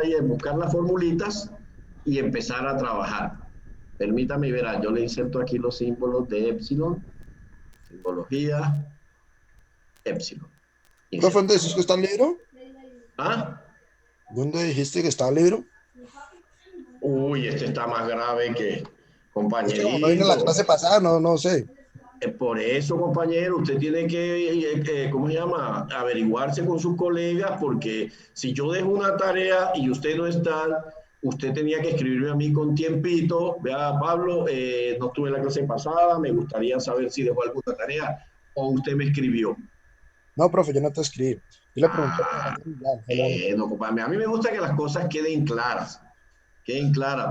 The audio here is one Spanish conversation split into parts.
ahí es buscar las formulitas y empezar a trabajar. Permítame ver, yo le inserto aquí los símbolos de epsilon, simbología, epsilon. Profe, ¿dónde dices que está el libro? ¿Ah? ¿Dónde dijiste que está el libro? Uy, este está más grave que Es que como no vine a la compañerito. clase pasada, no sé. Por eso, compañero, usted tiene que, ¿cómo se llama? Averiguarse con sus colegas, porque si yo dejo una tarea y usted no está, usted tenía que escribirme a mí con tiempito. Vea, Pablo, no estuve en la clase pasada, me gustaría saber si dejó alguna tarea o usted me escribió. No, profe, yo no te escribí. Yo le pregunté por Ah, ahí y ya, fue lo único. no, compadre, a mí me gusta que las cosas queden claras,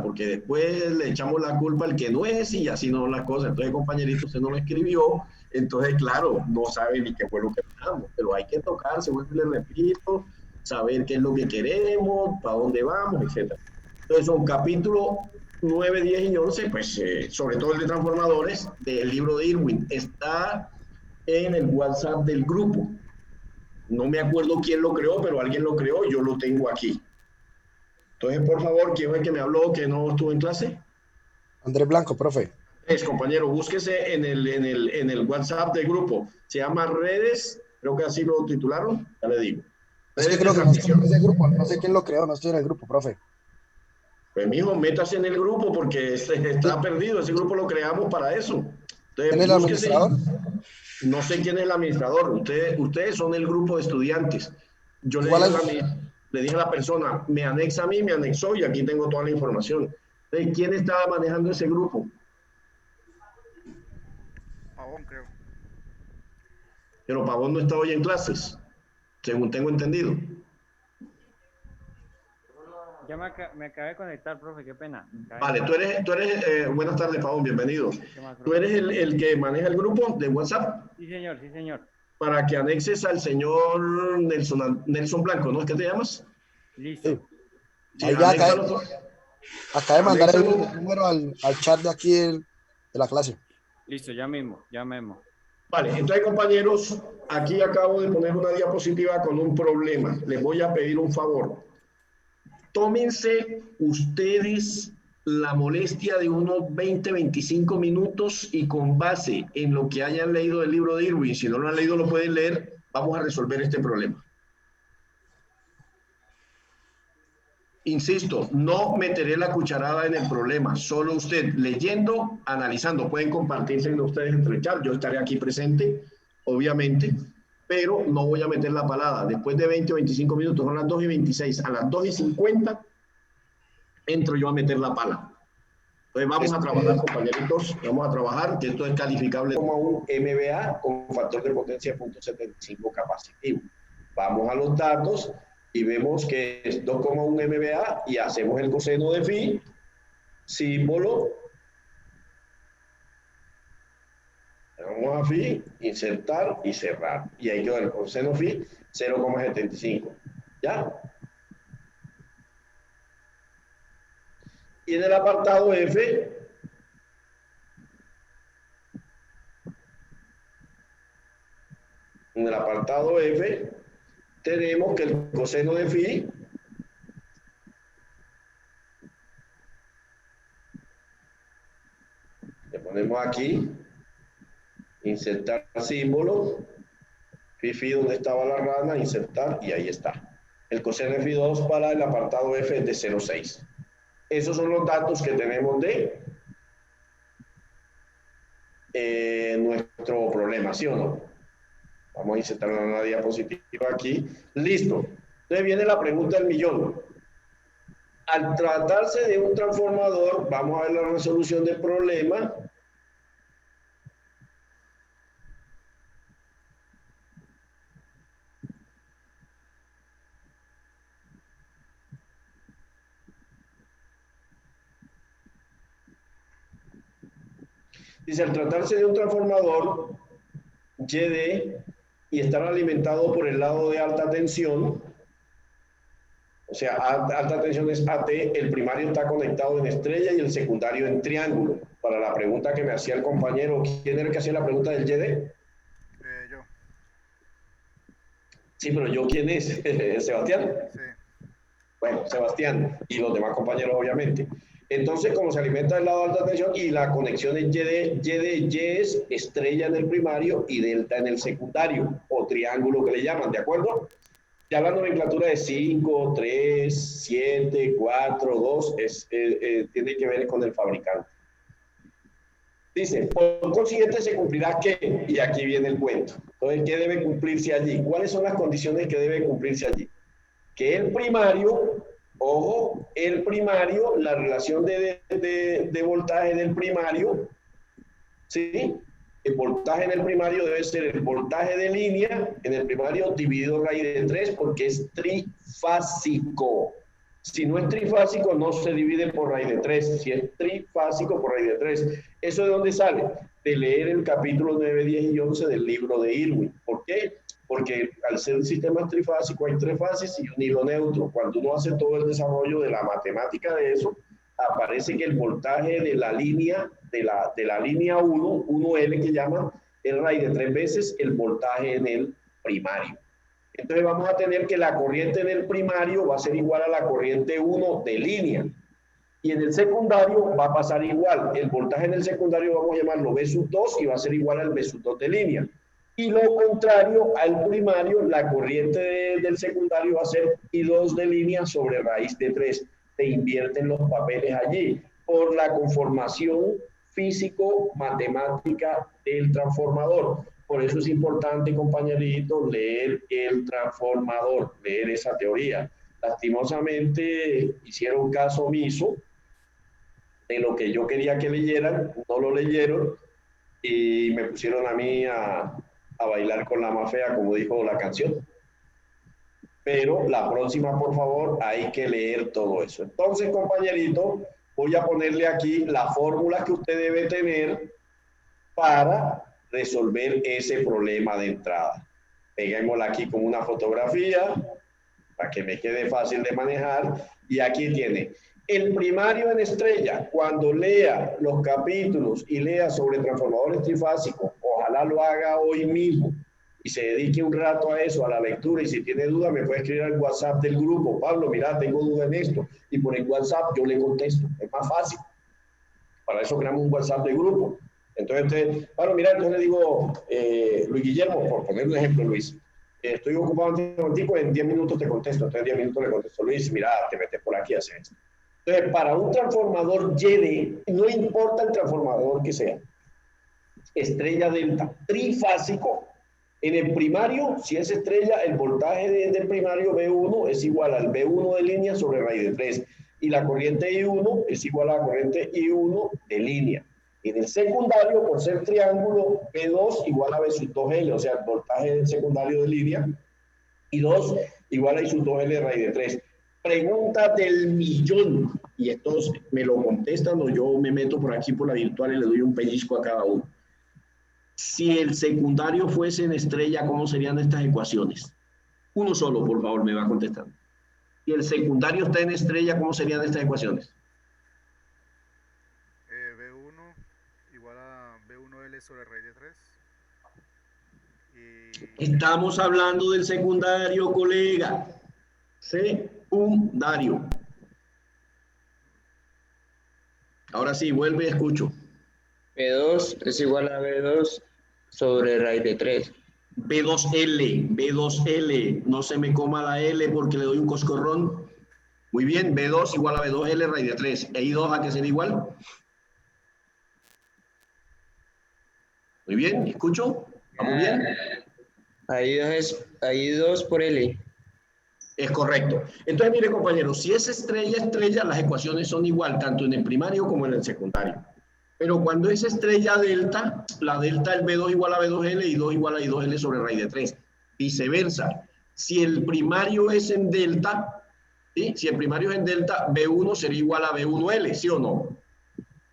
porque después le echamos la culpa al que no es y así no son las cosas. Entonces, compañerito, usted no lo escribió, entonces, claro, no sabe ni qué fue lo que dejamos, pero hay que tocarse, vuelvo y le repito, saber qué es lo que queremos, para dónde vamos, etcétera. Entonces, son capítulos 9, 10 y 11, pues, sobre todo el de transformadores, del libro de Irwin. Está en el WhatsApp del grupo. No me acuerdo quién lo creó, pero alguien lo creó, yo lo tengo aquí. Entonces, por favor, ¿quién fue el que me habló que no estuvo en clase? Andrés Blanco, profe. Compañero, búsquese en el WhatsApp del grupo. Se llama Redes, creo que así lo titularon, ya le digo. Es que Redes de creo que no estoy en transmisión. ese grupo, no sé quién lo creó, no estoy en el grupo, profe. Pues mijo, métase en el grupo porque está perdido. Ese grupo lo creamos para eso. ¿Quién Entonces, es el búsquese. administrador? No sé quién es el administrador. Ustedes son el grupo de estudiantes. Yo le Igual dije, es, le dije a la persona, me anexa a mí, me anexó y aquí tengo toda la información. Entonces, ¿quién estaba manejando ese grupo? Pavón, creo. Pero Pavón no está hoy en clases, según tengo entendido. Ya me acabé de conectar, profe, qué pena. Vale, buenas tardes, Pavón, bienvenido. ¿Qué más, Tú profe? eres el que maneja el grupo de WhatsApp Sí, señor, sí, señor. para que anexes al señor Nelson Blanco, ¿no es que te llamas? sí. Listo. Sí, Ahí ya anéxalo, acabé de mandar el anéxalo. número al chat de aquí de la clase. Listo, ya mismo, ya mismo. Vale, entonces, compañeros, aquí acabo de poner una diapositiva con un problema. Les voy a pedir un favor. Tómense ustedes la molestia de unos 20, 25 minutos y con base en lo que hayan leído del libro de Irwin, si no lo han leído lo pueden leer, vamos a resolver este problema. Insisto, no meteré la cucharada en el problema, solo usted leyendo, analizando, pueden compartirse ustedes entre el chat, yo estaré aquí presente, obviamente, pero no voy a meter la palabra. Después de 20 o 25 minutos, son las 2:26, a las 2:50 entro yo a meter la pala. Entonces vamos a trabajar, compañeritos, vamos a trabajar, que esto es calificable como un MBA con factor de potencia de 0.75 capacitivo. Vamos a los datos y vemos que es 2,1 MBA y hacemos el coseno de phi, símbolo, vamos a phi, insertar y cerrar. Y ahí quedó el coseno phi, 0,75. ¿Ya? Y en el apartado F, en el apartado F, tenemos que el coseno de phi le ponemos aquí, insertar símbolo, phi donde estaba la rana, insertar y ahí está. El coseno de phi 2 para el apartado F es de 0,6. Esos son los datos que tenemos de nuestro problema, ¿sí o no? Vamos a insertar una diapositiva aquí. Listo. Entonces viene la pregunta del millón. Al tratarse de un transformador, vamos a ver la resolución del problema. Dice, al tratarse de un transformador YD y estar alimentado por el lado de alta tensión, o sea, alta tensión es AT, el primario está conectado en estrella y el secundario en triángulo. Para la pregunta que me hacía el compañero, ¿quién era el que hacía la pregunta del YD? Yo. Sí, pero yo, ¿quién es? ¿Sebastián? Sí. Bueno, Sebastián y los demás compañeros, obviamente. Entonces, como se alimenta del lado de alta tensión y la conexión es Y es estrella en el primario y delta en el secundario, o triángulo que le llaman, ¿de acuerdo? Ya la nomenclatura de 5, 3, 7, 4, 2, tiene que ver con el fabricante. Dice, por consiguiente se cumplirá ¿qué? Y aquí viene el cuento. Entonces, ¿qué debe cumplirse allí? ¿Cuáles son las condiciones que deben cumplirse allí? Que el primario, ojo, el primario, la relación de voltaje del primario, ¿sí? El voltaje en el primario debe ser el voltaje de línea en el primario dividido raíz de 3 porque es trifásico. Si no es trifásico, no se divide por raíz de 3. Si es trifásico, por raíz de 3. ¿Eso de dónde sale? De leer el capítulo 9, 10 y 11 del libro de Irwin. ¿Por qué? Porque al ser un sistema trifásico hay 3 fases y un hilo neutro. Cuando uno hace todo el desarrollo de la matemática de eso, aparece que el voltaje de la línea, de la línea 1, 1L que llaman, es raíz de 3 veces el voltaje en el primario. Entonces vamos a tener que la corriente en el primario va a ser igual a la corriente 1 de línea. Y en el secundario va a pasar igual. El voltaje en el secundario vamos a llamarlo V sub 2 y va a ser igual al V sub 2 de línea. Y lo contrario al primario, la corriente del secundario va a ser I2 de línea sobre raíz de 3. Se invierten los papeles allí por la conformación físico-matemática del transformador. Por eso es importante, compañerito, leer el transformador, leer esa teoría. Lastimosamente hicieron caso omiso de lo que yo quería que leyeran, no lo leyeron y me pusieron a mí a bailar con la más fea, como dijo la canción. Pero la próxima, por favor, hay que leer todo eso. Entonces, compañerito, voy a ponerle aquí la fórmula que usted debe tener para resolver ese problema de entrada. Peguémosla aquí como una fotografía para que me quede fácil de manejar. Y aquí tiene el primario en estrella. Cuando lea los capítulos y lea sobre transformadores trifásicos, ojalá lo haga hoy mismo y se dedique un rato a eso, a la lectura, y si tiene duda me puede escribir al WhatsApp del grupo. Pablo, mira, tengo duda en esto, y por el WhatsApp yo le contesto, es más fácil. Para eso creamos un WhatsApp de grupo. Entonces, Pablo, mira, entonces le digo, Luis Guillermo, por poner un ejemplo, Luis, estoy ocupado un tiempo, en 10 minutos te contesto, entonces en 10 minutos le contesto, Luis, mira, te metes por aquí a hacer esto. Entonces, para un transformador YD, no importa el transformador que sea, estrella delta, trifásico, en el primario, si es estrella, el voltaje del primario V1 es igual al V1 de línea sobre raíz de 3. Y la corriente I1 es igual a la corriente I1 de línea. En el secundario, por ser triángulo, V2 igual a V sub 2L, o sea, el voltaje del secundario de línea. Y 2 igual a I sub 2L de raíz de 3. Pregunta del millón. Y estos me lo contestan o yo me meto por aquí por la virtual y le doy un pellizco a cada uno. Si el secundario fuese en estrella, ¿cómo serían estas ecuaciones? Uno solo, por favor, me va contestando. Si el secundario está en estrella, ¿cómo serían estas ecuaciones? B1 igual a B1L sobre raíz de 3. Estamos hablando del secundario, colega. Secundario. Ahora sí, vuelve y escucho. B2 es igual a B2 sobre raíz de 3. B2L, no se me coma la L porque le doy un coscorrón. Muy bien, B2 igual a B2L raíz de 3. ¿E I2 a qué será igual? Muy bien, ¿escucho? ¿Vamos bien? I2 por L. Es correcto. Entonces, mire, compañeros, si es estrella, las ecuaciones son igual, tanto en el primario como en el secundario. Pero cuando es estrella delta, la delta es B2 igual a B2L y 2 igual a I2L sobre raíz de 3. Viceversa. Si el primario es en delta, ¿sí? Si el primario es en delta, B1 sería igual a B1L, ¿sí o no?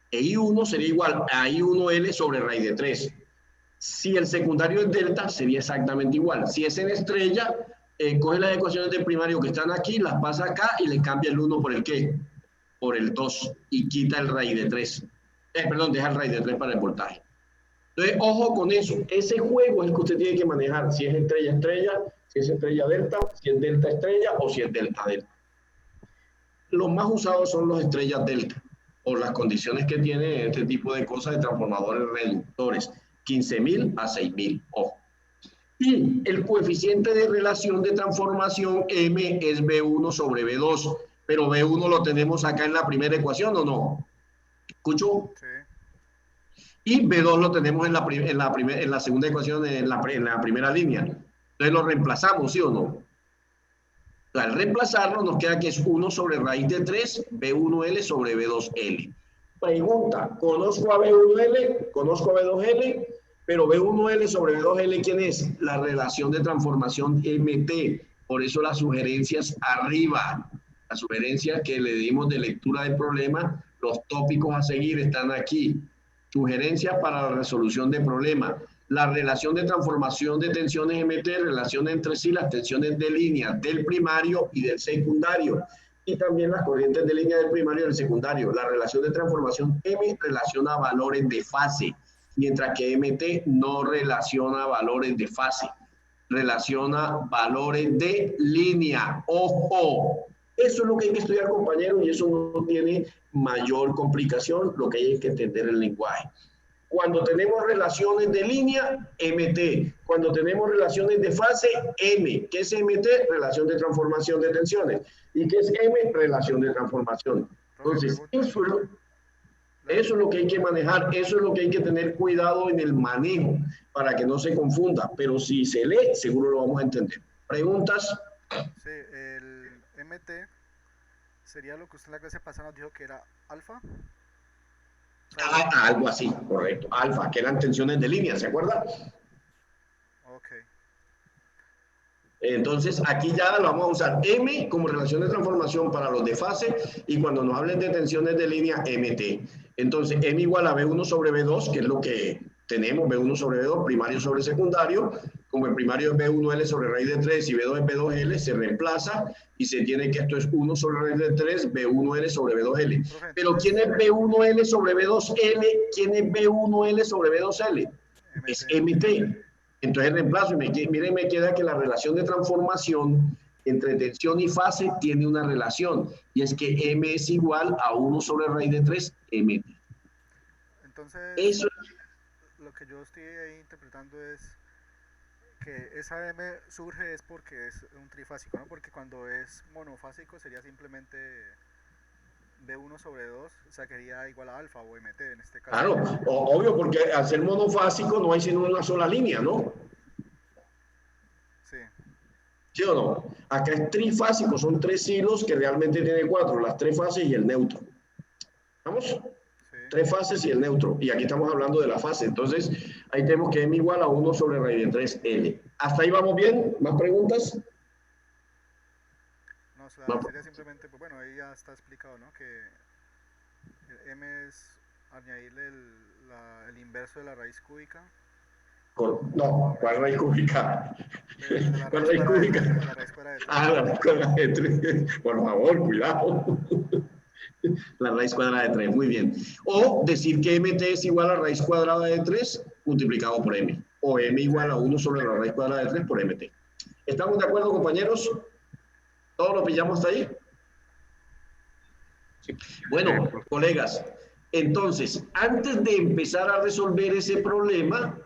E I1 sería igual a I1L sobre raíz de 3. Si el secundario es delta, sería exactamente igual. Si es en estrella, coge las ecuaciones del primario que están aquí, las pasa acá y le cambia el 1 por el ¿qué? Por el 2 y quita el raíz de 3. Perdón, deja el raíz de 3 para el voltaje. Entonces, ojo con eso. Ese juego es el que usted tiene que manejar. Si es estrella, si es estrella delta, si es delta estrella o si es delta delta. los más usados son los estrellas delta, por las condiciones que tiene este tipo de cosas de transformadores reductores, 15.000 a 6.000, ojo. Y el coeficiente de relación de transformación M es B1 sobre B2, pero B1 lo tenemos acá en la primera ecuación, ¿o no? ¿Escucho? Sí. Y B2 lo tenemos en la segunda ecuación, en la primera línea. Entonces lo reemplazamos, ¿sí o no? Al reemplazarlo nos queda que es 1 sobre raíz de 3, B1L sobre B2L. Pregunta, conozco a B1L, conozco a B2L, pero B1L sobre B2L, ¿quién es? La relación de transformación MT. Por eso las sugerencias arriba, las sugerencias que le dimos de lectura del problema, los tópicos a seguir están aquí. Sugerencias para la resolución de problemas. La relación de transformación de tensiones MT, relación entre sí, las tensiones de línea del primario y del secundario. Y también las corrientes de línea del primario y del secundario. La relación de transformación M relaciona valores de fase, mientras que MT no relaciona valores de fase, relaciona valores de línea. ¡Ojo! Eso es lo que hay que estudiar, compañeros, y eso no tiene mayor complicación. Lo que hay es que entender el lenguaje. Cuando tenemos relaciones de línea, MT. Cuando tenemos relaciones de fase, M. ¿Qué es MT? Relación de transformación de tensiones. ¿Y qué es M? Relación de transformación. Entonces, eso es lo que hay que manejar, eso es lo que hay que tener cuidado en el manejo para que no se confunda. Pero si se lee, seguro lo vamos a entender. ¿Preguntas? Sí, el MT sería lo que usted en la clase pasada nos dijo que era alfa. Algo así, correcto. Alfa, que eran tensiones de línea, ¿se acuerda? Ok. Entonces, aquí ya lo vamos a usar M como relación de transformación para los de fase y cuando nos hablen de tensiones de línea, MT. Entonces, M igual a B1 sobre B2, que es lo que tenemos, B1 sobre B2, primario sobre secundario. Como el primario es B1L sobre raíz de 3 y B2 es B2L, se reemplaza y se tiene que esto es 1 sobre raíz de 3, B1L sobre B2L. Pero ¿quién es B1L sobre B2L? ¿Quién es B1L sobre B2L? Es MT. Entonces reemplazo y miren, me queda que la relación de transformación entre tensión y fase tiene una relación y es que M es igual a 1 sobre raíz de 3 MT. Entonces, eso lo que yo estoy ahí interpretando es que esa M surge es porque es un trifásico, ¿no? Porque cuando es monofásico sería simplemente B1 sobre 2, o sea, que sería igual a alfa o MT en este caso. Claro, obvio, porque al ser monofásico no hay sino una sola línea, ¿no? Sí. ¿Sí o no? Acá es trifásico, son 3 hilos que realmente tiene 4, las 3 fases y el neutro. ¿Vamos? Sí. 3 fases y el neutro. Y aquí estamos hablando de la fase. Entonces, ahí tenemos que M igual a 1 sobre raíz de 3 L. ¿Hasta ahí vamos bien? ¿Más preguntas? No, o sea, No. sería simplemente, pues bueno, ahí ya está explicado, ¿no? Que el M es añadirle el inverso de la raíz cúbica. No, ¿cuál raíz cúbica? De la ¿Cuál raíz raíz cuadrada de cúbica? 3, de la raíz cuadrada de 3. Ah, la raíz cuadrada de 3. Por favor, cuidado. La raíz cuadrada de 3, muy bien. O decir que MT es igual a raíz cuadrada de 3 multiplicado por M. O M igual a 1 sobre la raíz cuadrada de 3 por MT. ¿Estamos de acuerdo, compañeros? ¿Todos lo pillamos hasta ahí? Sí. Bueno, colegas, entonces, antes de empezar a resolver ese problema,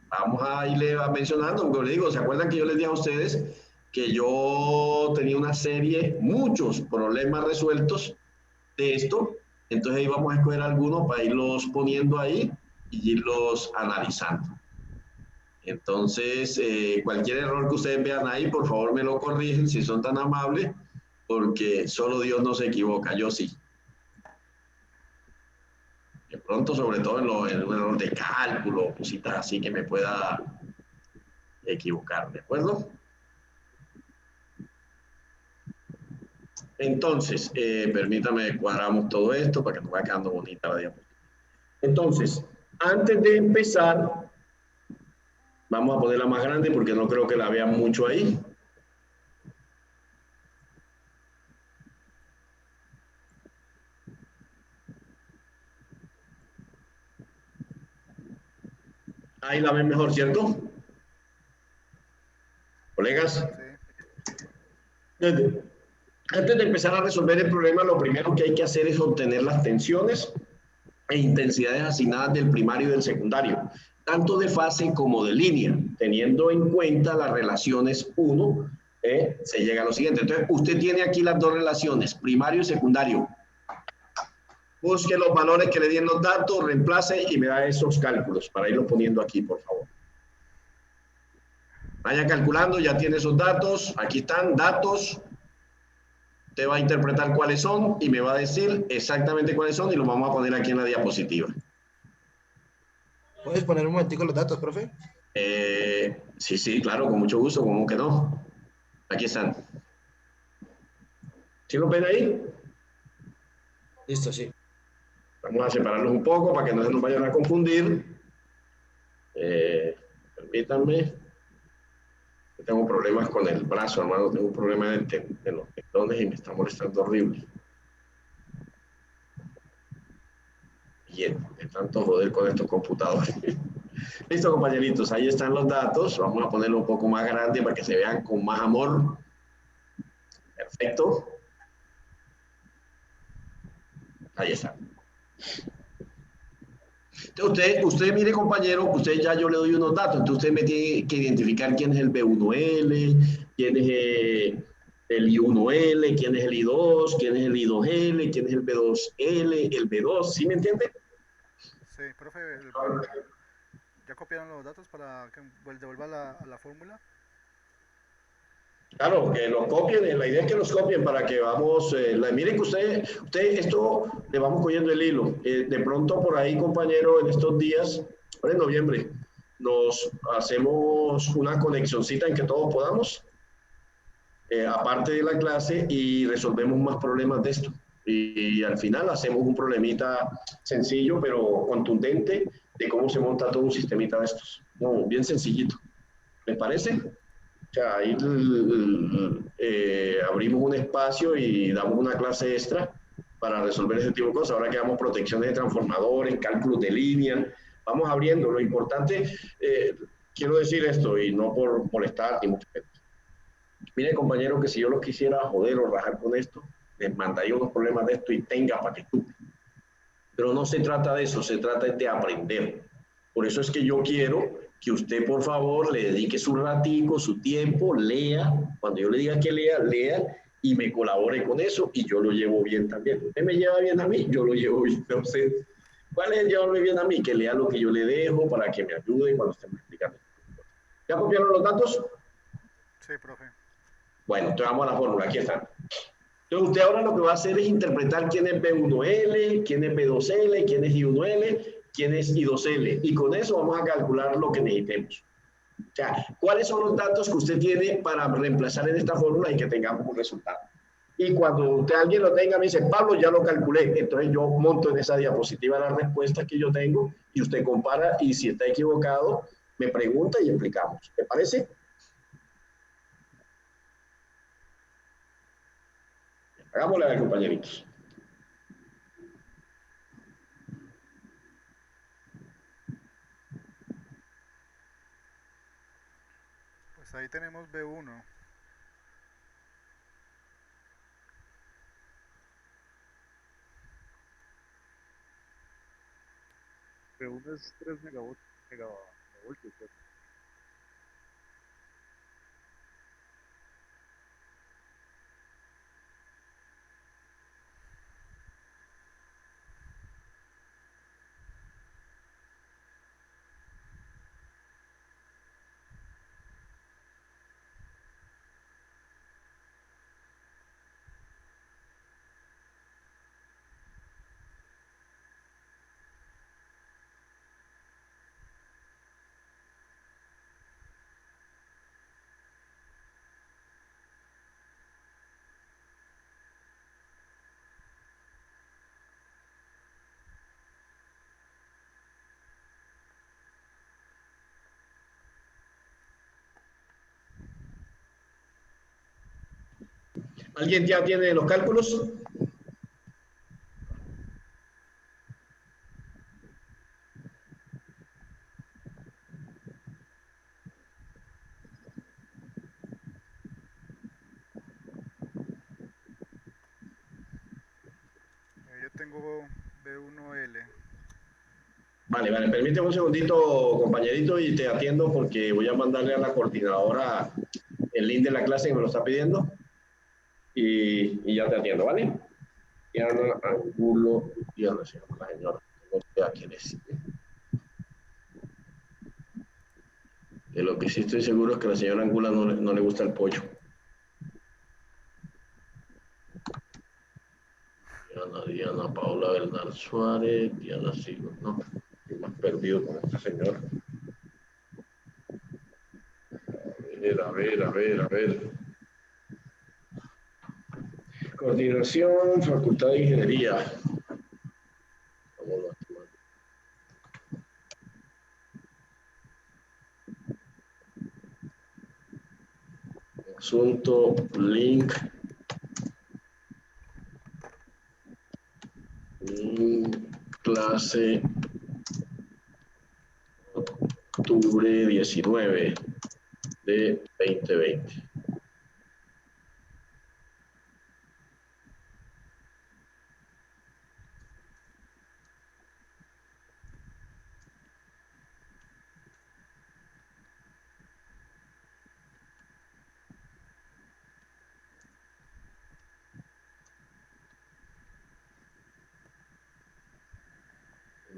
vamos a irle mencionando, como les digo, ¿se acuerdan que yo les dije a ustedes que yo tenía una serie, muchos problemas resueltos de esto? Entonces ahí vamos a escoger algunos para irlos poniendo ahí y irlos analizando. Entonces, cualquier error que ustedes vean ahí, por favor me lo corrigen si son tan amables, porque solo Dios no se equivoca, yo sí. De pronto, sobre todo en un error de cálculo, cositas así que me pueda equivocar, ¿de acuerdo? Entonces, permítame cuadramos todo esto para que nos vaya quedando bonita la diapositiva. Entonces, antes de empezar, vamos a ponerla más grande porque no creo que la vean mucho ahí. Ahí la ven mejor, ¿cierto? Colegas. Sí. Antes de empezar a resolver el problema, lo primero que hay que hacer es obtener las tensiones e intensidades asignadas del primario y del secundario, tanto de fase como de línea, teniendo en cuenta las relaciones 1, se llega a lo siguiente. Entonces, usted tiene aquí las dos relaciones, primario y secundario. Busque los valores que le den los datos, reemplace y me da esos cálculos para irlos poniendo aquí, por favor. Vaya calculando, ya tiene esos datos. Aquí están, datos. Usted va a interpretar cuáles son y me va a decir exactamente cuáles son y los vamos a poner aquí en la diapositiva. ¿Puedes poner un momentico los datos, profe? Sí, claro, con mucho gusto, ¿cómo que no? Aquí están. ¿Sí lo ven ahí? Listo, sí. Vamos a separarlos un poco para que no se nos vayan a confundir. Permítanme. Tengo problemas con el brazo, hermano. Tengo un problema de los tendones y me está molestando horrible. Bien, de tanto joder con estos computadores. Listo, compañeritos, ahí están los datos. Vamos a ponerlo un poco más grande para que se vean con más amor. Perfecto. Ahí está. Entonces, usted mire, compañero, usted ya yo le doy unos datos. Entonces, usted me tiene que identificar quién es el B1L, quién es el I1L, quién es el I2, quién es el I2L, quién es el B2L, el B2. ¿Sí me entiende? Sí, profe, ¿ya copiaron los datos para que devuelva a la fórmula? Claro, que los copien, la idea es que los copien para que vamos, miren que usted esto le vamos cogiendo el hilo. De pronto por ahí, compañero, en estos días, ahora en noviembre, nos hacemos una conexioncita en que todos podamos, aparte de la clase, y resolvemos más problemas de esto. Y al final hacemos un problemita sencillo, pero contundente, de cómo se monta todo un sistemita de estos. No, bien sencillito. ¿Les parece? O sea, ahí abrimos un espacio y damos una clase extra para resolver ese tipo de cosas. Ahora que damos protecciones de transformadores, cálculos de línea, vamos abriendo. Lo importante, quiero decir esto y no por molestar ni mucho menos. Mire, compañero, que si yo los quisiera joder o rajar con esto, les mandaría unos problemas de esto y tenga para que estupe. Pero no se trata de eso, se trata de aprender. Por eso es que yo quiero que usted, por favor, le dedique su ratico, su tiempo, lea. Cuando yo le diga que lea, lea y me colabore con eso y yo lo llevo bien también. Usted me lleva bien a mí, yo lo llevo bien a usted. ¿Cuál es el llevarme bien a mí? Que lea lo que yo le dejo para que me ayude cuando estemos explicando. ¿Ya copiaron los datos? Sí, profe. Bueno, entonces vamos a la fórmula, aquí están. Entonces usted ahora lo que va a hacer es interpretar quién es B1L, quién es B2L, quién es I1L, quién es I2L. Y con eso vamos a calcular lo que necesitemos. O sea, ¿cuáles son los datos que usted tiene para reemplazar en esta fórmula y que tengamos un resultado? Y cuando usted alguien lo tenga, me dice, Pablo, ya lo calculé. Entonces yo monto en esa diapositiva las respuestas que yo tengo y usted compara y si está equivocado, me pregunta y explicamos. ¿Te parece? Hagámosle a ver, compañeritos. Pues ahí tenemos B1. B1 es 3 megavoltios, ¿cierto? ¿Alguien ya tiene los cálculos? tengo B1L. Vale, vale, permíteme un segundito, compañerito, y te atiendo porque voy a mandarle a la coordinadora el link de la clase que me lo está pidiendo y ya te atiendo, ¿vale? Diana Angulo, Diana se llama la señora, no sé a quién es. De lo que sí estoy seguro es que a la señora Angula no le gusta el pollo. Diana Paula Bernal Suárez, Diana Silva, no, estoy más perdido con esta señora. A ver. Coordinación, Facultad de Ingeniería. Vámonos. Asunto, link. Clase octubre 19 de 2020.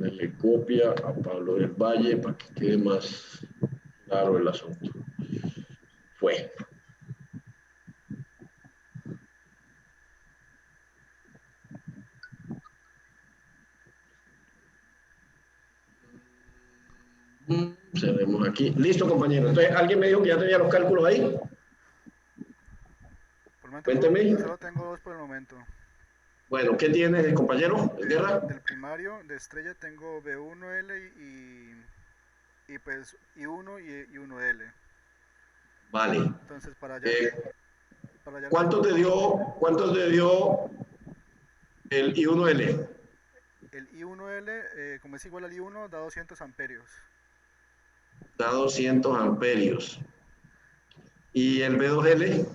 Le copia a Pablo del Valle para que quede más claro el asunto. Fue. Cerremos aquí. Listo, compañero. Entonces, ¿alguien me dijo que ya tenía los cálculos ahí? Por el momento Cuénteme. solo tengo 2 por el momento. Bueno, ¿qué tienes, compañero? ¿El Guerra? Del primario, de estrella, tengo B1L y pues I1 y 1L. Vale. Entonces, para ya ¿Cuánto te dio el I1L? el I1L, como es igual al I1, da 200 amperios. Da 200 amperios. ¿Y el B2L?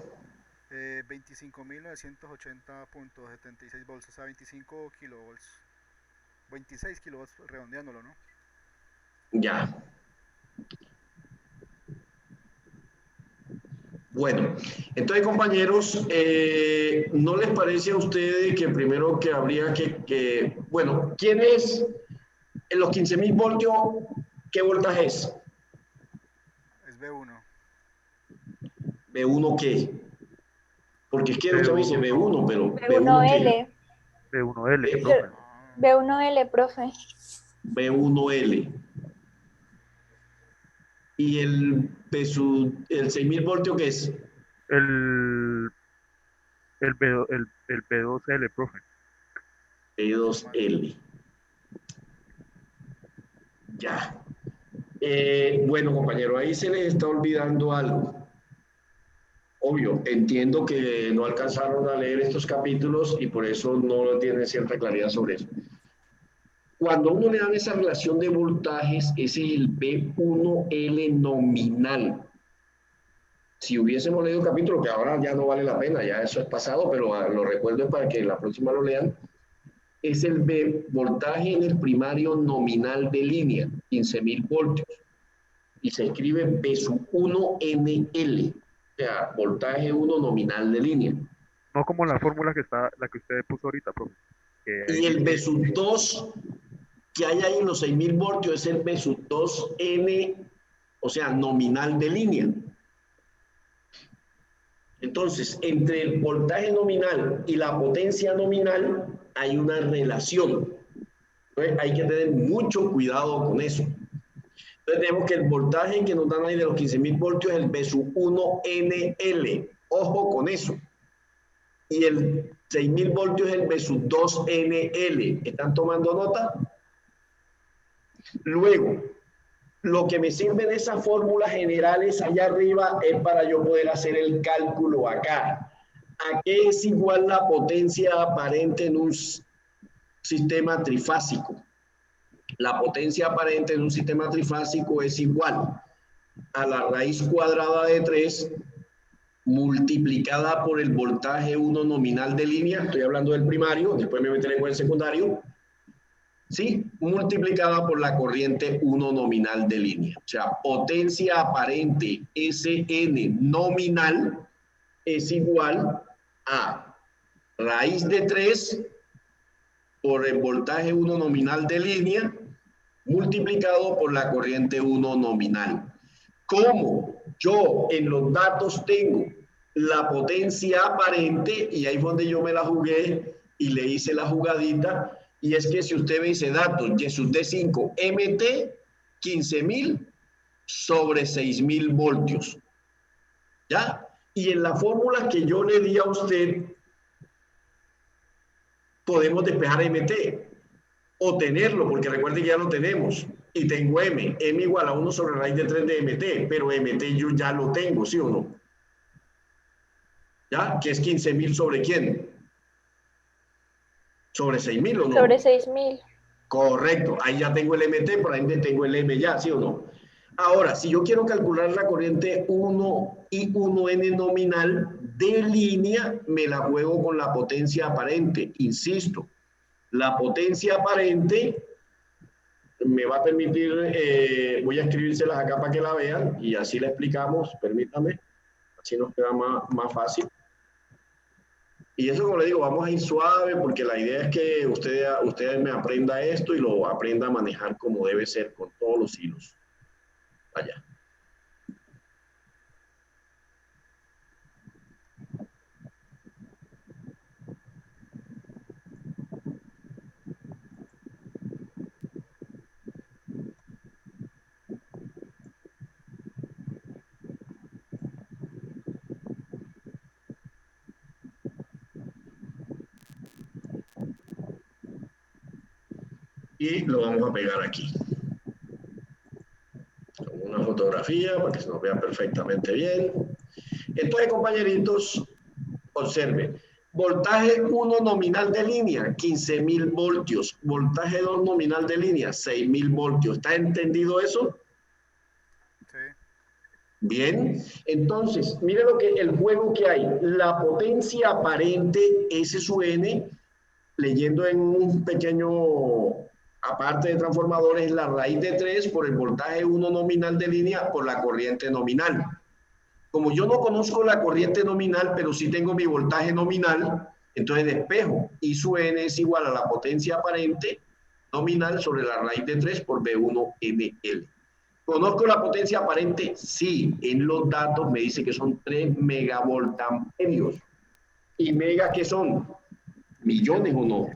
25.980.76 volts, o sea, 25 kilovolts. 26 kilovolts redondeándolo, ¿no? Ya. Bueno, entonces compañeros, ¿no les parece a ustedes que primero que habría bueno, ¿quién es en los 15.000 voltios? ¿Qué voltaje es? Es B1. ¿B1 qué? Porque es que usted me dice B1, pero ¿B1 qué? B1L, B- profe. B1L, profe. B1L. ¿Y el 6.000 voltios qué es? El B2L, profe. B2L. Ya. Bueno, compañero, ahí se les está olvidando algo. Obvio, entiendo que no alcanzaron a leer estos capítulos y por eso no tienen cierta claridad sobre eso. Cuando uno le dan esa relación de voltajes, ese es el B1L nominal. Si hubiésemos leído el capítulo, que ahora ya no vale la pena, ya eso es pasado, pero lo recuerdo para que la próxima lo lean, es el voltaje en el primario nominal de línea, 15.000 voltios. Y se escribe B1NL, o sea, voltaje 1 nominal de línea. No como la fórmula la que usted puso ahorita, profe. Y el B2 que hay ahí en los 6.000 voltios es el B2N, o sea, nominal de línea. Entonces, entre el voltaje nominal y la potencia nominal hay una relación. Entonces, hay que tener mucho cuidado con eso. Entonces, tenemos que el voltaje que nos dan ahí de los 15.000 voltios es el B1NL. Ojo con eso. Y el 6.000 voltios es el B2NL. ¿Están tomando nota? Luego, lo que me sirve de esas fórmulas generales allá arriba es para yo poder hacer el cálculo acá. ¿A qué es igual la potencia aparente en un sistema trifásico? La potencia aparente en un sistema trifásico es igual a la raíz cuadrada de 3 multiplicada por el voltaje 1 nominal de línea, estoy hablando del primario, después me meteré con el secundario, ¿sí? Multiplicada por la corriente 1 nominal de línea. O sea, potencia aparente Sn nominal es igual a raíz de 3 por el voltaje 1 nominal de línea multiplicado por la corriente 1 nominal. Como yo en los datos tengo la potencia aparente, y ahí fue donde yo me la jugué y le hice la jugadita, y es que si usted me dice datos, Jesús D5, MT, 15.000 sobre 6.000 voltios. ¿Ya? Y en la fórmula que yo le di a usted, podemos despejar MT o tenerlo, porque recuerde que ya lo tenemos. Y tengo M igual a 1 sobre raíz de 3 de MT, pero MT yo ya lo tengo, ¿sí o no? ¿Ya? Que es 15.000 sobre ¿quién? ¿Sobre 6.000 o no? Sobre 6.000. Correcto, ahí ya tengo el MT, por ahí tengo el M ya, ¿sí o no? Ahora, si yo quiero calcular la corriente 1 y 1N nominal de línea, me la juego con la potencia aparente. Insisto, la potencia aparente me va a permitir, voy a escribírselas acá para que la vean y así la explicamos, permítame, así nos queda más fácil. Y eso, como le digo, vamos a ir suave porque la idea es que usted me aprenda esto y lo aprenda a manejar como debe ser con todos los hilos. Vaya. Y lo vamos a pegar aquí. Con una fotografía para que se nos vea perfectamente bien. Entonces, compañeritos, observen. Voltaje 1 nominal de línea, 15.000 voltios. Voltaje 2 nominal de línea, 6.000 voltios. ¿Está entendido eso? Sí. Bien. Entonces, mire el juego que hay. La potencia aparente, S sub n, leyendo en un pequeño aparte de transformadores, la raíz de 3 por el voltaje 1 nominal de línea por la corriente nominal. Como yo no conozco la corriente nominal, pero sí tengo mi voltaje nominal, entonces despejo. I sub n es igual a la potencia aparente nominal sobre la raíz de 3 por V1NL. ¿Conozco la potencia aparente? Sí. En los datos me dice que son 3 megavoltamperios. ¿Y mega qué son? ¿Millones o no?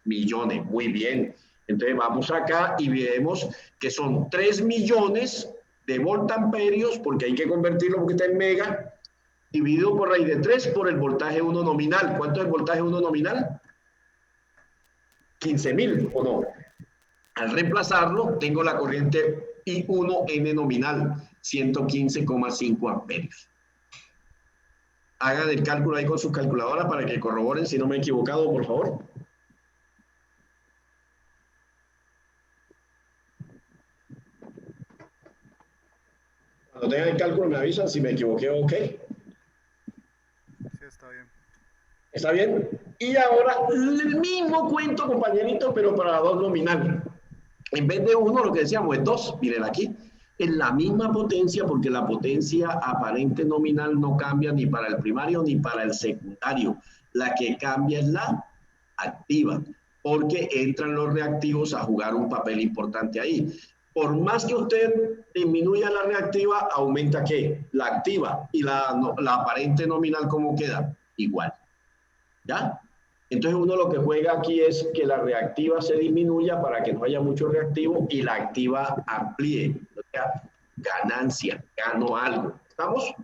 Millones, muy bien. Entonces vamos acá y vemos que son 3 millones de voltamperios, porque hay que convertirlo porque está en mega, dividido por raíz de 3 por el voltaje 1 nominal. ¿Cuánto es el voltaje 1 nominal? 15.000, ¿o no? Al reemplazarlo, tengo la corriente I1N nominal, 115,5 amperios. Hagan el cálculo ahí con sus calculadoras para que corroboren si no me he equivocado, por favor. Cuando tengan el cálculo me avisan si me equivoqué, ok. Sí, está bien. ¿Está bien? Y ahora el mismo cuento, compañerito, pero para dos nominales. En vez de uno, lo que decíamos es 2. Miren aquí. Es la misma potencia porque la potencia aparente nominal no cambia ni para el primario ni para el secundario. La que cambia es la activa, porque entran los reactivos a jugar un papel importante ahí. Por más que usted disminuya la reactiva, aumenta ¿qué? La activa. Y la aparente nominal, ¿cómo queda? Igual. ¿Ya? Entonces uno lo que juega aquí es que la reactiva se disminuya para que no haya mucho reactivo y la activa amplíe. O sea, ganancia, gano algo. ¿Estamos?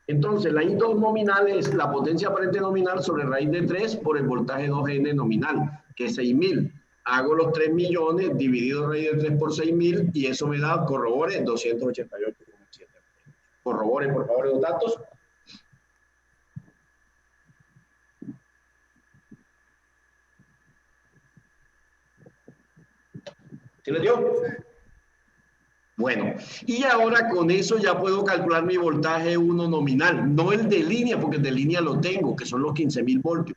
Entonces la I2 nominal es la potencia aparente nominal sobre raíz de 3 por el voltaje 2N nominal, que es 6.000. Hago los 3 millones dividido raíz de 3 por 6.000 y eso me da, corrobore, 288,7. Corrobore, por favor, los datos. ¿Sí les dio? Sí. Bueno, y ahora con eso ya puedo calcular mi voltaje 1 nominal, no el de línea, porque el de línea lo tengo, que son los 15.000 voltios.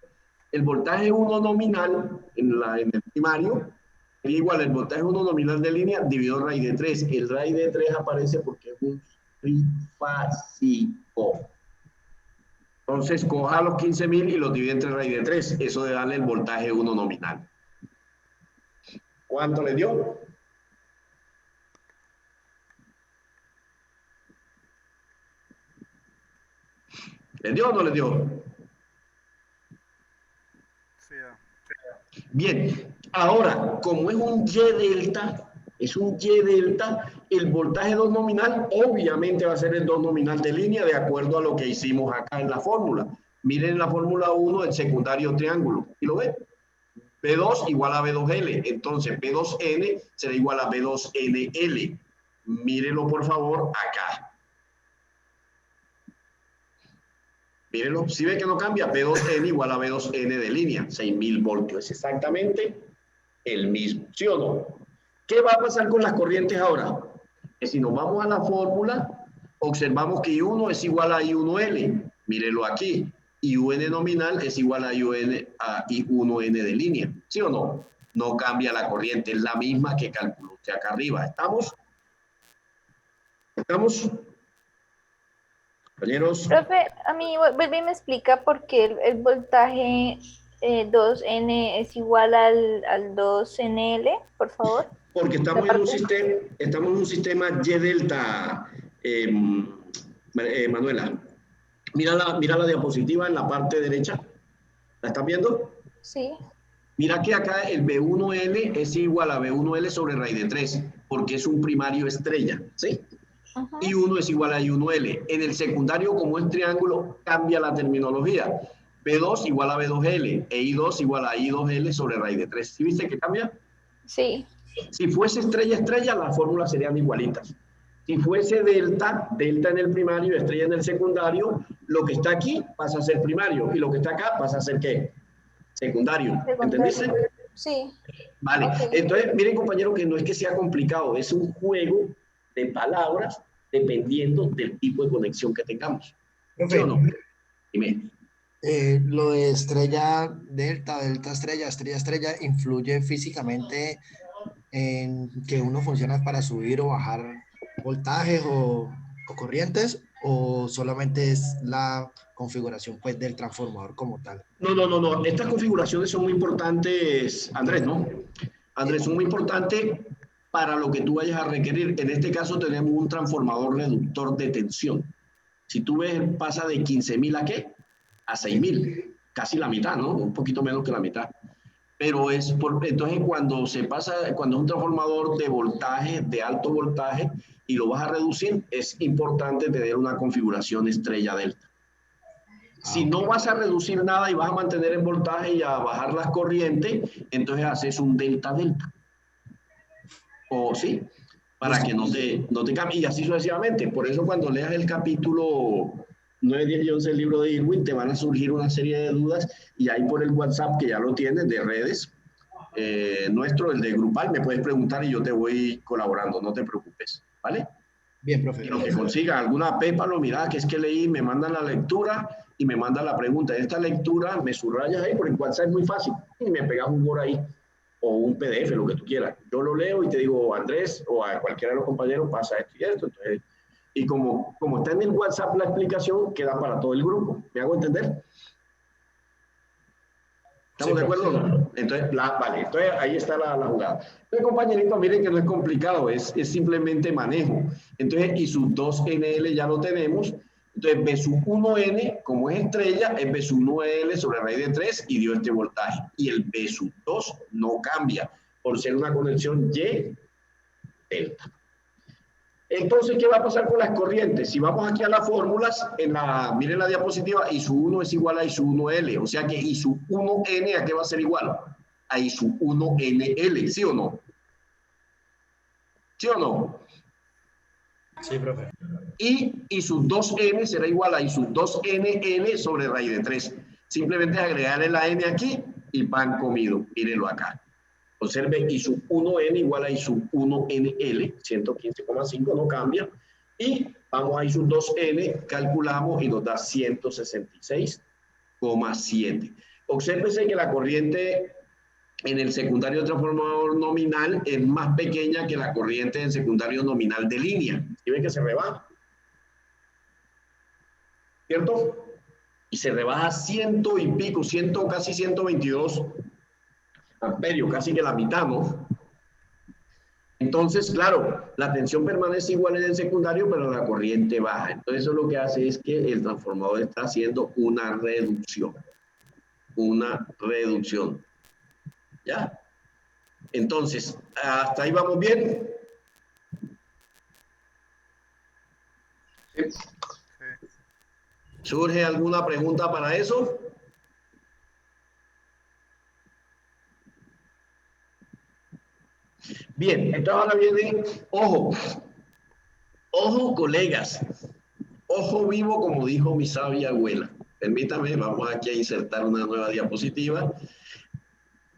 El voltaje 1 nominal en el primario sería igual el voltaje 1 nominal de línea dividido raíz de 3. El raíz de 3 aparece porque es un trifásico. Entonces, coja los 15.000 y los divide entre raíz de 3. Eso de darle el voltaje 1 nominal. ¿Cuánto le dio? ¿Le dio o no le dio? Sí, Bien, ahora, como es un Y delta, el voltaje 2 nominal obviamente va a ser el 2 nominal de línea de acuerdo a lo que hicimos acá en la fórmula. Miren la fórmula 1 del secundario triángulo. ¿Y lo ven? B2 igual a B2L. Entonces, B2N será igual a B2NL. Mírenlo, por favor, acá. Mírenlo. Si ve que no cambia, B2N igual a B2N de línea. 6.000 voltios. Es exactamente el mismo. ¿Sí o no? ¿Qué va a pasar con las corrientes ahora? Que si nos vamos a la fórmula, observamos que I1 es igual a I1L. Mírenlo aquí. IUN nominal es igual a I1N de línea. ¿Sí o no? No cambia la corriente, es la misma que calculó usted acá arriba. ¿Estamos? ¿Estamos? Compañeros. Profe, a mí vuelve y me explica por qué el voltaje 2N es igual al 2NL, por favor. Porque estamos en un sistema Y delta, Manuela. Mira la diapositiva en la parte derecha. ¿La están viendo? Sí. Mira que acá el B1L es igual a B1L sobre raíz de 3, porque es un primario estrella, ¿sí? Ajá. I1 es igual a I1L. En el secundario, como es triángulo, cambia la terminología. B2 igual a B2L e I2 igual a I2L sobre raíz de 3. ¿Sí viste que cambia? Sí. Si fuese estrella, las fórmulas serían igualitas. Si fuese delta en el primario y estrella en el secundario, lo que está aquí pasa a ser primario y lo que está acá pasa a ser ¿qué? Secundario. ¿Entendiste? Sí. Vale. Okay. Entonces, miren, compañero, que no es que sea complicado, es un juego de palabras dependiendo del tipo de conexión que tengamos. ¿Sí o no? Dime. Lo de estrella delta, delta estrella, estrella estrella, ¿influye físicamente en que uno funciona para subir o bajar voltajes o corrientes, o solamente es la configuración pues del transformador como tal? No. Estas configuraciones son muy importantes, Andrés, ¿no? Andrés, son muy importantes para lo que tú vayas a requerir. En este caso tenemos un transformador reductor de tensión. Si tú ves, pasa de 15.000 a ¿qué? A 6.000. Casi la mitad, ¿no? Un poquito menos que la mitad. Pero entonces cuando es un transformador de voltaje, de alto voltaje, y lo vas a reducir, es importante tener una configuración estrella delta. Si no vas a reducir nada y vas a mantener el voltaje y a bajar las corrientes, entonces haces un delta-delta. O sí, para que no te cambie. Y así sucesivamente. Por eso cuando leas el capítulo 9, 10 y 11 del libro de Irwin, te van a surgir una serie de dudas y ahí por el WhatsApp, que ya lo tienes, de redes, nuestro, el de grupal, me puedes preguntar y yo te voy colaborando, no te preocupes, ¿vale? Bien, profe. Y lo que consiga, alguna pepa, lo mira, que es que leí, me mandan la lectura y me mandan la pregunta. Esta lectura me subrayas ahí, porque el WhatsApp es muy fácil, y me pegas un Word ahí, o un PDF, lo que tú quieras. Yo lo leo y te digo, Andrés, o a cualquiera de los compañeros, pasa esto y esto. Entonces, y como está en el WhatsApp la explicación, queda para todo el grupo. ¿Me hago entender? ¿Estamos de acuerdo o no? Entonces, vale, entonces ahí está la jugada. Entonces, compañeritos, miren que no es complicado, es simplemente manejo. Entonces, y sub 2NL ya lo tenemos. Entonces, B sub 1N, como es estrella, es B sub 1L sobre raíz de 3 y dio este voltaje. Y el B sub 2 no cambia por ser una conexión Y delta. Entonces, ¿qué va a pasar con las corrientes? Si vamos aquí a las fórmulas, miren la diapositiva, I sub 1 es igual a I sub 1L. O sea que I sub 1N, ¿a qué va a ser igual? A I sub 1NL, ¿sí o no? ¿Sí o no? Sí, profe. Y I sub 2N será igual a I sub 2NN sobre raíz de 3. Simplemente agregarle la N aquí y pan comido. Mírenlo acá. Observe, I sub 1N igual a I sub 1NL, 115,5, no cambia. Y vamos a I sub 2N, calculamos y nos da 166,7. Obsérvese que la corriente en el secundario transformador nominal es más pequeña que la corriente en secundario nominal de línea. ¿Sí ven que se rebaja? ¿Cierto? Y se rebaja 100 y pico, casi 122 amperios, casi que la mitad, ¿no? Entonces, claro, la tensión permanece igual en el secundario, pero la corriente baja. Entonces, eso lo que hace es que el transformador está haciendo una reducción. Una reducción. ¿Ya? Entonces, ¿hasta ahí vamos bien? Sí. ¿Surge alguna pregunta para eso? Bien, entonces ahora viene, ojo, colegas, ojo vivo, como dijo mi sabia abuela. Permítame, vamos aquí a insertar una nueva diapositiva.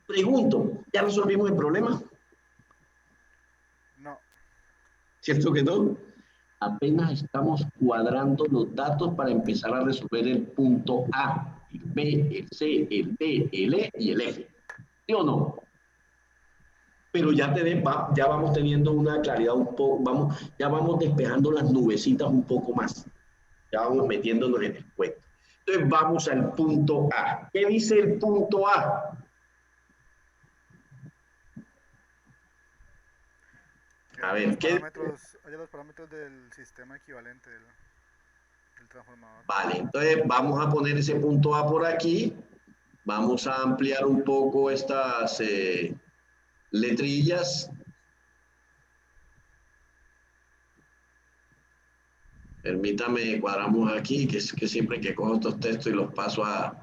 Pregunto, ¿ya resolvimos el problema? No. ¿Cierto que no? Apenas estamos cuadrando los datos para empezar a resolver el punto A, el B, el C, el D, el E y el F. ¿Sí o no? Pero ya vamos teniendo una claridad un poco, ya vamos despejando las nubecitas un poco más. Ya vamos metiéndonos en el cuento. Entonces vamos al punto A. ¿Qué dice el punto A? A ver, ¿qué? Hay los parámetros del sistema equivalente del transformador. Vale, entonces vamos a poner ese punto A por aquí. Vamos a ampliar un poco estas letrillas. Permítame, cuadramos aquí, que es que siempre que cojo estos textos y los paso al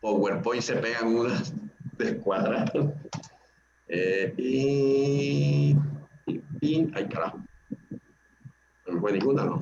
PowerPoint se pegan unas descuadradas. Ay, carajo. No fue ninguna, ¿no?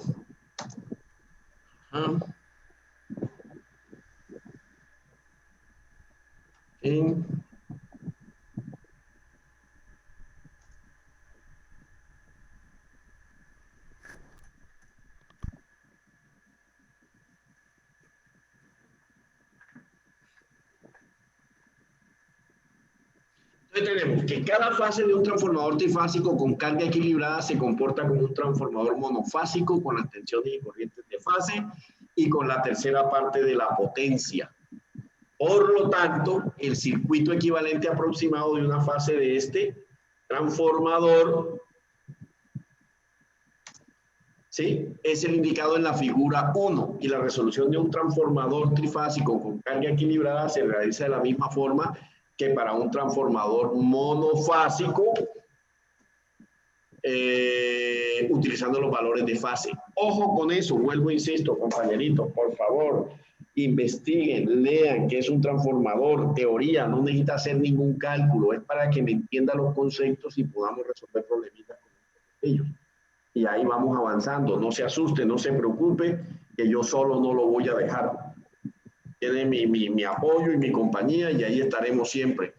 Entonces tenemos que cada fase de un transformador trifásico con carga equilibrada se comporta como un transformador monofásico con las tensiones y corrientes de fase y con la tercera parte de la potencia. Por lo tanto, el circuito equivalente aproximado de una fase de este transformador, ¿sí?, es el indicado en la figura 1 y la resolución de un transformador trifásico con carga equilibrada se realiza de la misma forma que para un transformador monofásico, utilizando los valores de fase. Ojo con eso, vuelvo, insisto, compañeritos, por favor, investiguen, lean qué es un transformador, teoría, no necesita hacer ningún cálculo, es para que me entiendan los conceptos y podamos resolver problemitas con ellos. Y ahí vamos avanzando, no se asuste, no se preocupe, que yo solo no lo voy a dejar. Tiene mi apoyo y mi compañía y ahí estaremos siempre.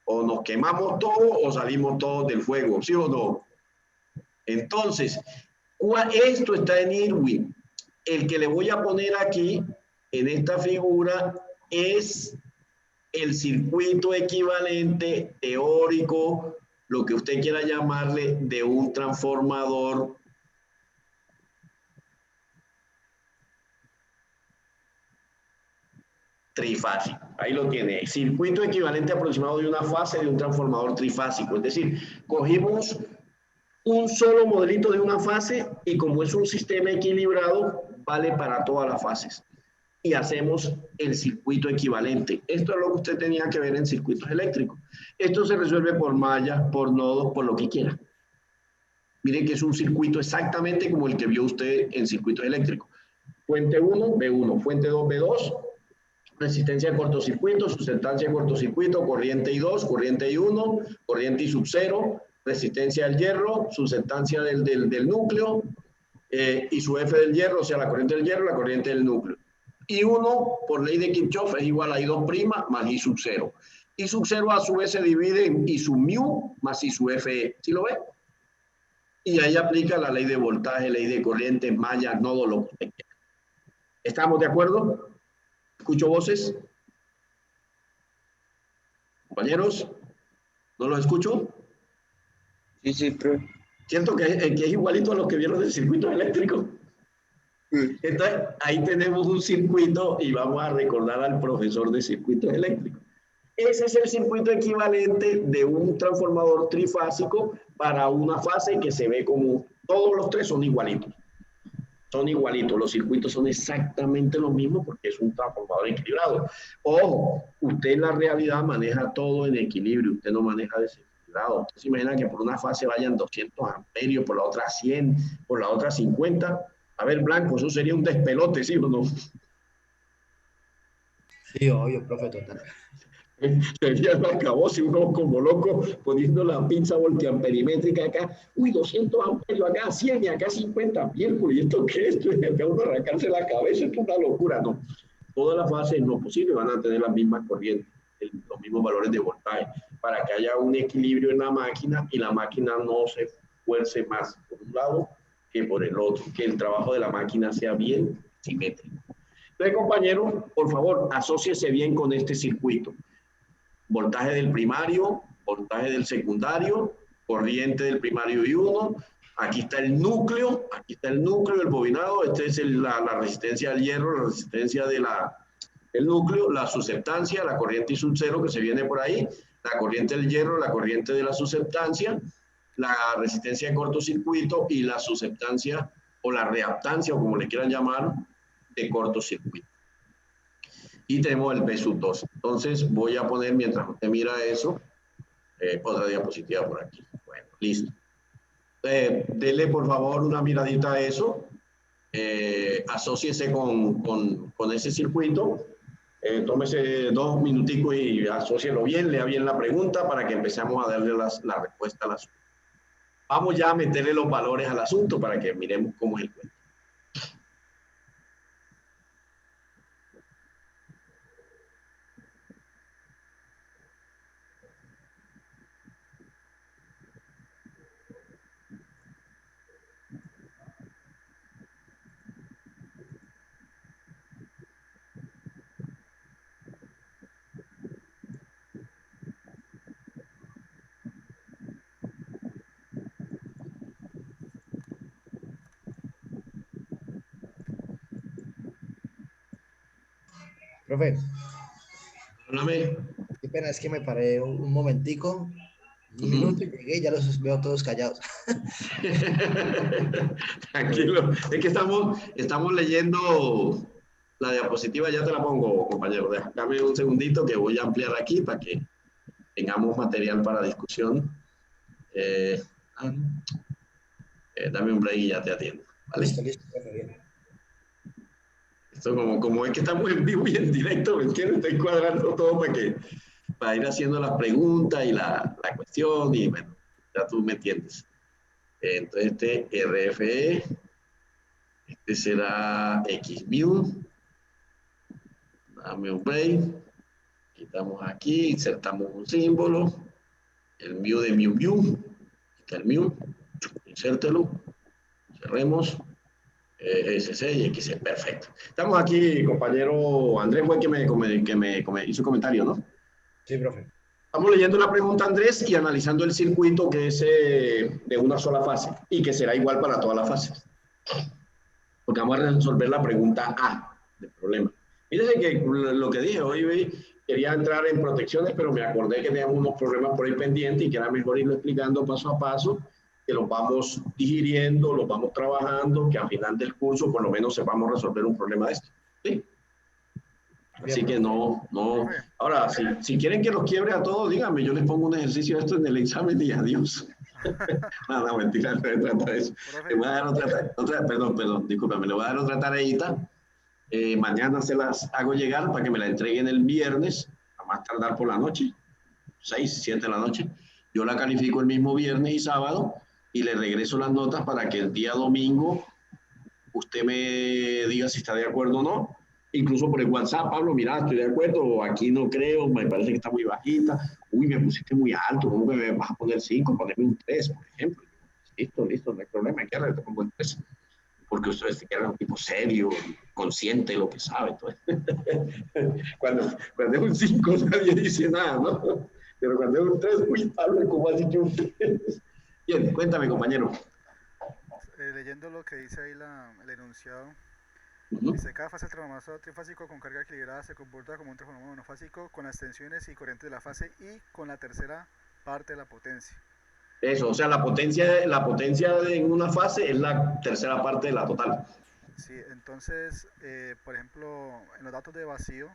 O nos quemamos todos o salimos todos del fuego, ¿sí o no? Entonces, esto está en Irwin. El que le voy a poner aquí, en esta figura, es el circuito equivalente teórico, lo que usted quiera llamarle, de un transformador trifásico. Ahí lo tiene. Circuito equivalente aproximado de una fase de un transformador trifásico. Es decir, cogimos un solo modelito de una fase y como es un sistema equilibrado, vale para todas las fases. Y hacemos el circuito equivalente. Esto es lo que usted tenía que ver en circuitos eléctricos. Esto se resuelve por mallas, por nodos, por lo que quiera. Miren que es un circuito exactamente como el que vio usted en circuitos eléctricos. Fuente 1, B1. Fuente 2, B2. Resistencia de cortocircuito, susceptancia de cortocircuito, corriente I2, corriente I1, corriente I sub 0, resistencia del hierro, susceptancia del núcleo, y su F del hierro, o sea, la corriente del hierro, la corriente del núcleo. I1 por ley de Kirchhoff es igual a I2' más I sub 0. I sub 0 a su vez se divide en I sub mu más I sub Fe. ¿Sí lo ve? Y ahí aplica la ley de voltaje, ley de corrientes, mallas, nodos, lo que usted quiera. ¿Estamos de acuerdo? ¿Escucho voces? Compañeros, ¿no los escucho? Sí, sí, profe. Siento que es igualito a los que vieron del circuito eléctrico. Entonces, ahí tenemos un circuito y vamos a recordar al profesor de circuitos eléctricos. Ese es el circuito equivalente de un transformador trifásico para una fase que se ve como todos los tres son igualitos. Son igualitos, los circuitos son exactamente los mismos porque es un transformador equilibrado. Ojo, usted en la realidad maneja todo en equilibrio, usted no maneja desequilibrado. Usted se imagina que por una fase vayan 200 amperios, por la otra 100, por la otra 50. A ver, Blanco, eso sería un despelote, ¿sí o no? Sí, obvio, profe, total. Sería el acabose, uno como loco poniendo la pinza voltiamperimétrica acá, uy, 200 amperios acá, 100 y acá 50, miércoles, ¿y esto qué es? Esto es acá uno arrancarse la cabeza, esto es una locura, no. Todas las fases no es posible, van a tener las mismas corrientes, los mismos valores de voltaje, para que haya un equilibrio en la máquina y la máquina no se fuerce más por un lado que por el otro, que el trabajo de la máquina sea bien simétrico. Entonces, compañeros, por favor, asóciese bien con este circuito. Voltaje del primario, voltaje del secundario, corriente del primario I1, aquí está el núcleo del bobinado, este es la resistencia al hierro, la resistencia del núcleo, la susceptancia, la corriente I sub 0 que se viene por ahí, la corriente del hierro, la corriente de la susceptancia, la resistencia de cortocircuito y la susceptancia o la reactancia, o como le quieran llamar, de cortocircuito. Y tenemos el B sub 2. Entonces voy a poner, mientras usted mira eso, otra diapositiva por aquí. Bueno, listo. Dele por favor una miradita a eso. Asóciese con ese circuito. Tómese 2 minuticos y asócielo bien, lea bien la pregunta para que empecemos a darle la respuesta al asunto. Vamos ya a meterle los valores al asunto para que miremos cómo es el cuento. Profe, Háblame. qué pena, es que me paré un momentico, un minuto y llegué y ya los veo todos callados. Tranquilo, es que estamos leyendo la diapositiva, ya te la pongo, compañero. Dame un segundito que voy a ampliar aquí para que tengamos material para discusión. Dame un break y ya te atiendo, ¿vale? Listo, profe, bien. Esto como es que estamos en vivo y en directo, ¿me entiendes? Estoy cuadrando todo para ir haciendo las preguntas y la cuestión y bueno, ya tú me entiendes. Entonces este RFE, este será X mu. Dame un break. Quitamos aquí, insertamos un símbolo. El mu de mu. Está el mu. Insértelo. Cerremos. SC y XC, perfecto. Estamos aquí, compañero Andrés, fue que me hizo comentario, ¿no? Sí, profe. Estamos leyendo la pregunta, Andrés, y analizando el circuito que es de una sola fase y que será igual para todas las fases. Porque vamos a resolver la pregunta A del problema. Fíjense que lo que dije, hoy quería entrar en protecciones, pero me acordé que teníamos unos problemas por ahí pendientes y que era mejor irlo explicando paso a paso, que los vamos digiriendo, los vamos trabajando, que al final del curso por lo menos sepamos resolver un problema de esto. ¿Sí? Así que no. Ahora, si quieren que los quiebre a todos, díganme, yo les pongo un ejercicio de esto en el examen y adiós. No, mentira, no se trata de eso. Le voy a dar perdón, discúlpame, le voy a dar otra tareita. Mañana se las hago llegar para que me la entreguen el viernes, a más tardar por la noche, 6, 7 de la noche. Yo la califico el mismo viernes y sábado y le regreso las notas para que el día domingo usted me diga si está de acuerdo o no. incluso por el WhatsApp, Pablo, mira, estoy de acuerdo, o aquí no creo, me parece que está muy bajita, uy, me pusiste muy alto, ¿cómo que me vas a poner 5? Poneme un 3, por ejemplo. Listo, no hay problema, ¿qué te pongo el 3? Porque ustedes quieren un tipo serio, consciente de lo que sabe. Entonces, cuando es un 5 nadie dice nada, ¿no? Pero cuando es un 3, uy, Pablo, ¿cómo has dicho un 3? Bien, cuéntame, compañero. Leyendo lo que dice ahí el enunciado, Uh-huh. dice, cada fase del transformador trifásico con carga equilibrada se comporta como un transformador monofásico con las tensiones y corrientes de la fase y con la tercera parte de la potencia. Eso, o sea, la potencia en una fase es la tercera parte de la total. Sí, entonces, por ejemplo, en los datos de vacío,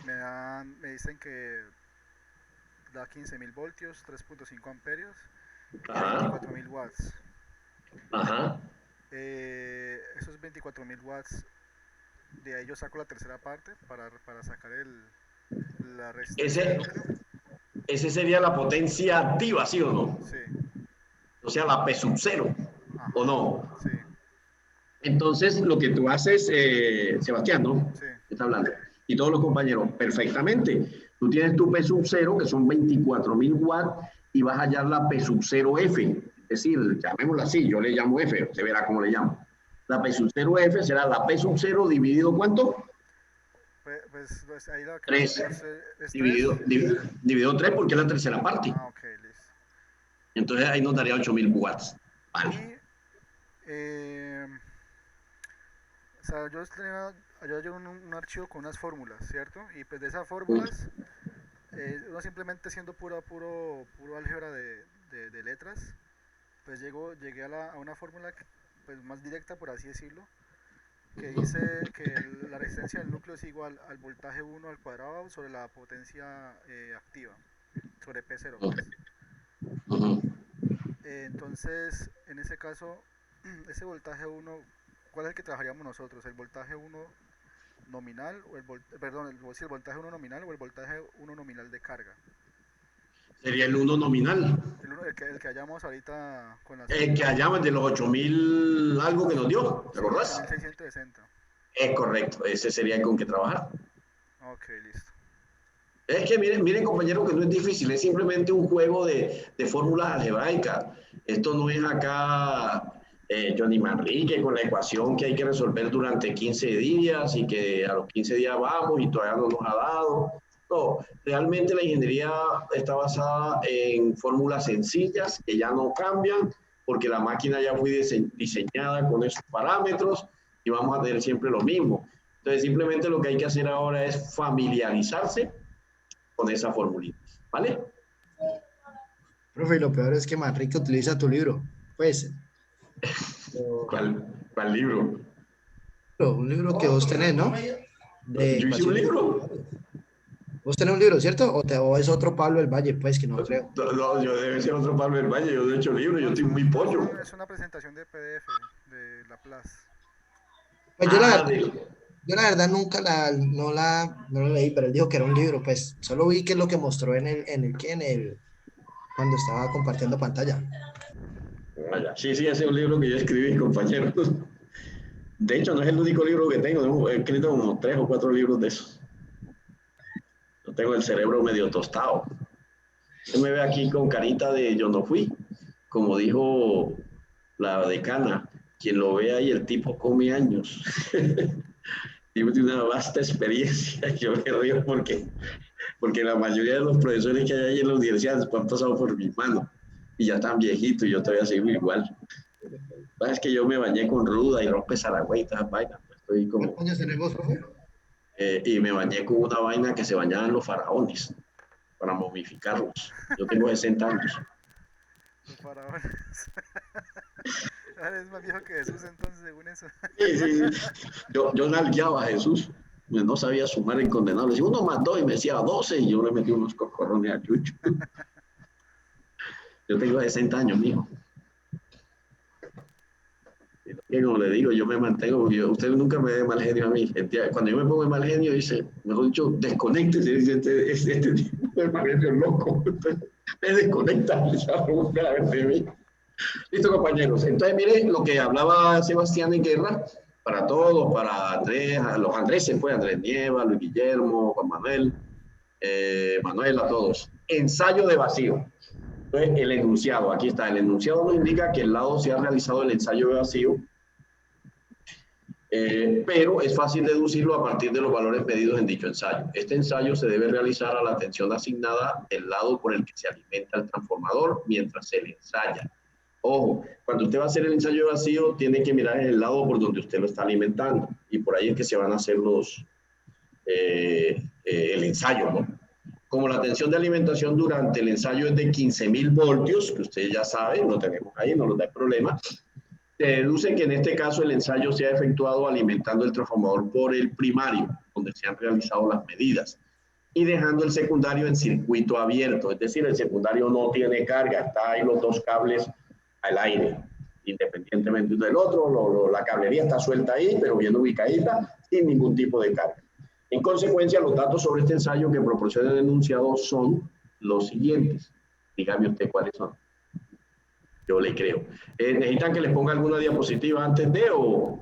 me dicen que da 15.000 voltios, 3.5 amperios y Ajá. 24.000 watts. Ajá. Esos 24.000 watts, de ahí yo saco la tercera parte para sacar la resistencia del núcleo. Ese sería la potencia activa, ¿sí o no? Sí. O sea, la P sub 0, Ajá. ¿o no? Sí. Entonces, lo que tú haces, Sebastián, ¿no? Sí. Está hablando. Y todos los compañeros, perfectamente. Tú tienes tu P sub 0, que son 24.000 watts, y vas a hallar la P sub 0 F. Es decir, llamémosla así, yo le llamo F, se verá cómo le llamo. La P sub 0 F será la P sub 0 dividido, ¿cuánto? Pues ahí lo que 3. es Dividido 3 porque es la tercera parte. Ah, ok, listo. Entonces ahí nos daría 8.000 watts. Vale. Y, o sea, yo llevo un archivo con unas fórmulas, ¿cierto? Y pues de esas fórmulas, uno simplemente siendo puro álgebra de letras, pues llegué a una fórmula pues más directa, por así decirlo, que dice que la resistencia del núcleo es igual al voltaje 1 al cuadrado sobre la potencia activa, sobre P0. Pues. Uh-huh. Entonces, en ese caso, ese voltaje 1, ¿cuál es el que trabajaríamos nosotros? ¿El voltaje 1 nominal o el voltaje 1 nominal o el voltaje 1 nominal de carga? Sería el 1 nominal. El que hallamos ahorita con las... El que hallamos de los 8.000 algo que nos dio, ¿te acordás? 8.660. Es correcto, ese sería el con que trabajar. Ok, listo. Es que miren compañeros que no es difícil, es simplemente un juego de fórmulas algebraicas. Esto no es acá Johnny Manrique con la ecuación que hay que resolver durante 15 días y que a los 15 días vamos y todavía no nos ha dado. No, realmente la ingeniería está basada en fórmulas sencillas que ya no cambian porque la máquina ya fue diseñada con esos parámetros y vamos a tener siempre lo mismo. Entonces simplemente lo que hay que hacer ahora es familiarizarse con esa formulita, ¿vale? Profe, lo peor es que Manrique utiliza tu libro. Pues. ¿Cuál libro? Un libro que vos tenés, ¿no? ¿Yo hice un libro? ¿Vos tenés un libro, cierto? ¿O es otro Pablo del Valle, pues, que no creo? No, yo debe ser otro Pablo del Valle, yo no he hecho libro, yo estoy muy pollo. Es una presentación de PDF de Laplace. Pues yo la verdad nunca no la leí, pero él dijo que era un libro, pues solo vi que es lo que mostró cuando estaba compartiendo pantalla. Sí, ese es un libro que yo escribí, compañeros. De hecho, no es el único libro que tengo, he escrito como 3 o 4 libros de esos. Yo tengo el cerebro medio tostado. Se me ve aquí con carita de yo no fui, como dijo la decana, quien lo ve ahí, el tipo come años. Tiene una vasta experiencia. Yo me río porque la mayoría de los profesores que hay ahí en la universidad han pasado por mis manos y ya están viejitos y yo todavía sigo igual. Es que yo me bañé con ruda y rompe Saragüey y todas esas vainas. Estoy como... ¿Cuántos años tenés vos, profe? Y me bañé con una vaina que se bañaban los faraones para momificarlos. Yo tengo 60 años. Los faraones. Es más viejo que Jesús, entonces, según eso. Sí. Yo nalgueaba a Jesús. No sabía sumar en condenables. Y 1 más 2 y me decía 12 y yo le metí unos cocorrones a Chucho. Yo tengo 60 años, mijo. Y como le digo, yo me mantengo, usted nunca me ve mal genio a mí. Cuando yo me pongo de mal genio, dice, mejor dicho, desconéctese, dice este tipo de mal genio loco. Me desconecta, de mí. Listo, compañeros. Entonces, miren lo que hablaba Sebastián en Guerra, Para todos, para Andrés, a los Andrés se fue, Andrés Nieva, Luis Guillermo, Juan Manuel, Manuel, a todos. Ensayo de vacío. Entonces, el enunciado, aquí está, el enunciado nos indica que el lado se ha realizado el ensayo de vacío, pero es fácil deducirlo a partir de los valores medidos en dicho ensayo. Este ensayo se debe realizar a la tensión asignada del lado por el que se alimenta el transformador mientras se le ensaya. Ojo, cuando usted va a hacer el ensayo de vacío, tiene que mirar el lado por donde usted lo está alimentando, y por ahí es que se van a hacer el ensayo, ¿no? Como la tensión de alimentación durante el ensayo es de 15.000 voltios, que ustedes ya saben, lo tenemos ahí, no nos da problema, se deduce que en este caso el ensayo se ha efectuado alimentando el transformador por el primario, donde se han realizado las medidas, y dejando el secundario en circuito abierto, es decir, el secundario no tiene carga, está ahí los dos cables al aire, independientemente del otro, la cablería está suelta ahí, pero bien ubicadita, sin ningún tipo de carga. En consecuencia, los datos sobre este ensayo que proporciona el enunciado son los siguientes. Dígame usted cuáles son. Yo le creo. ¿Necesitan que les ponga alguna diapositiva antes de o...?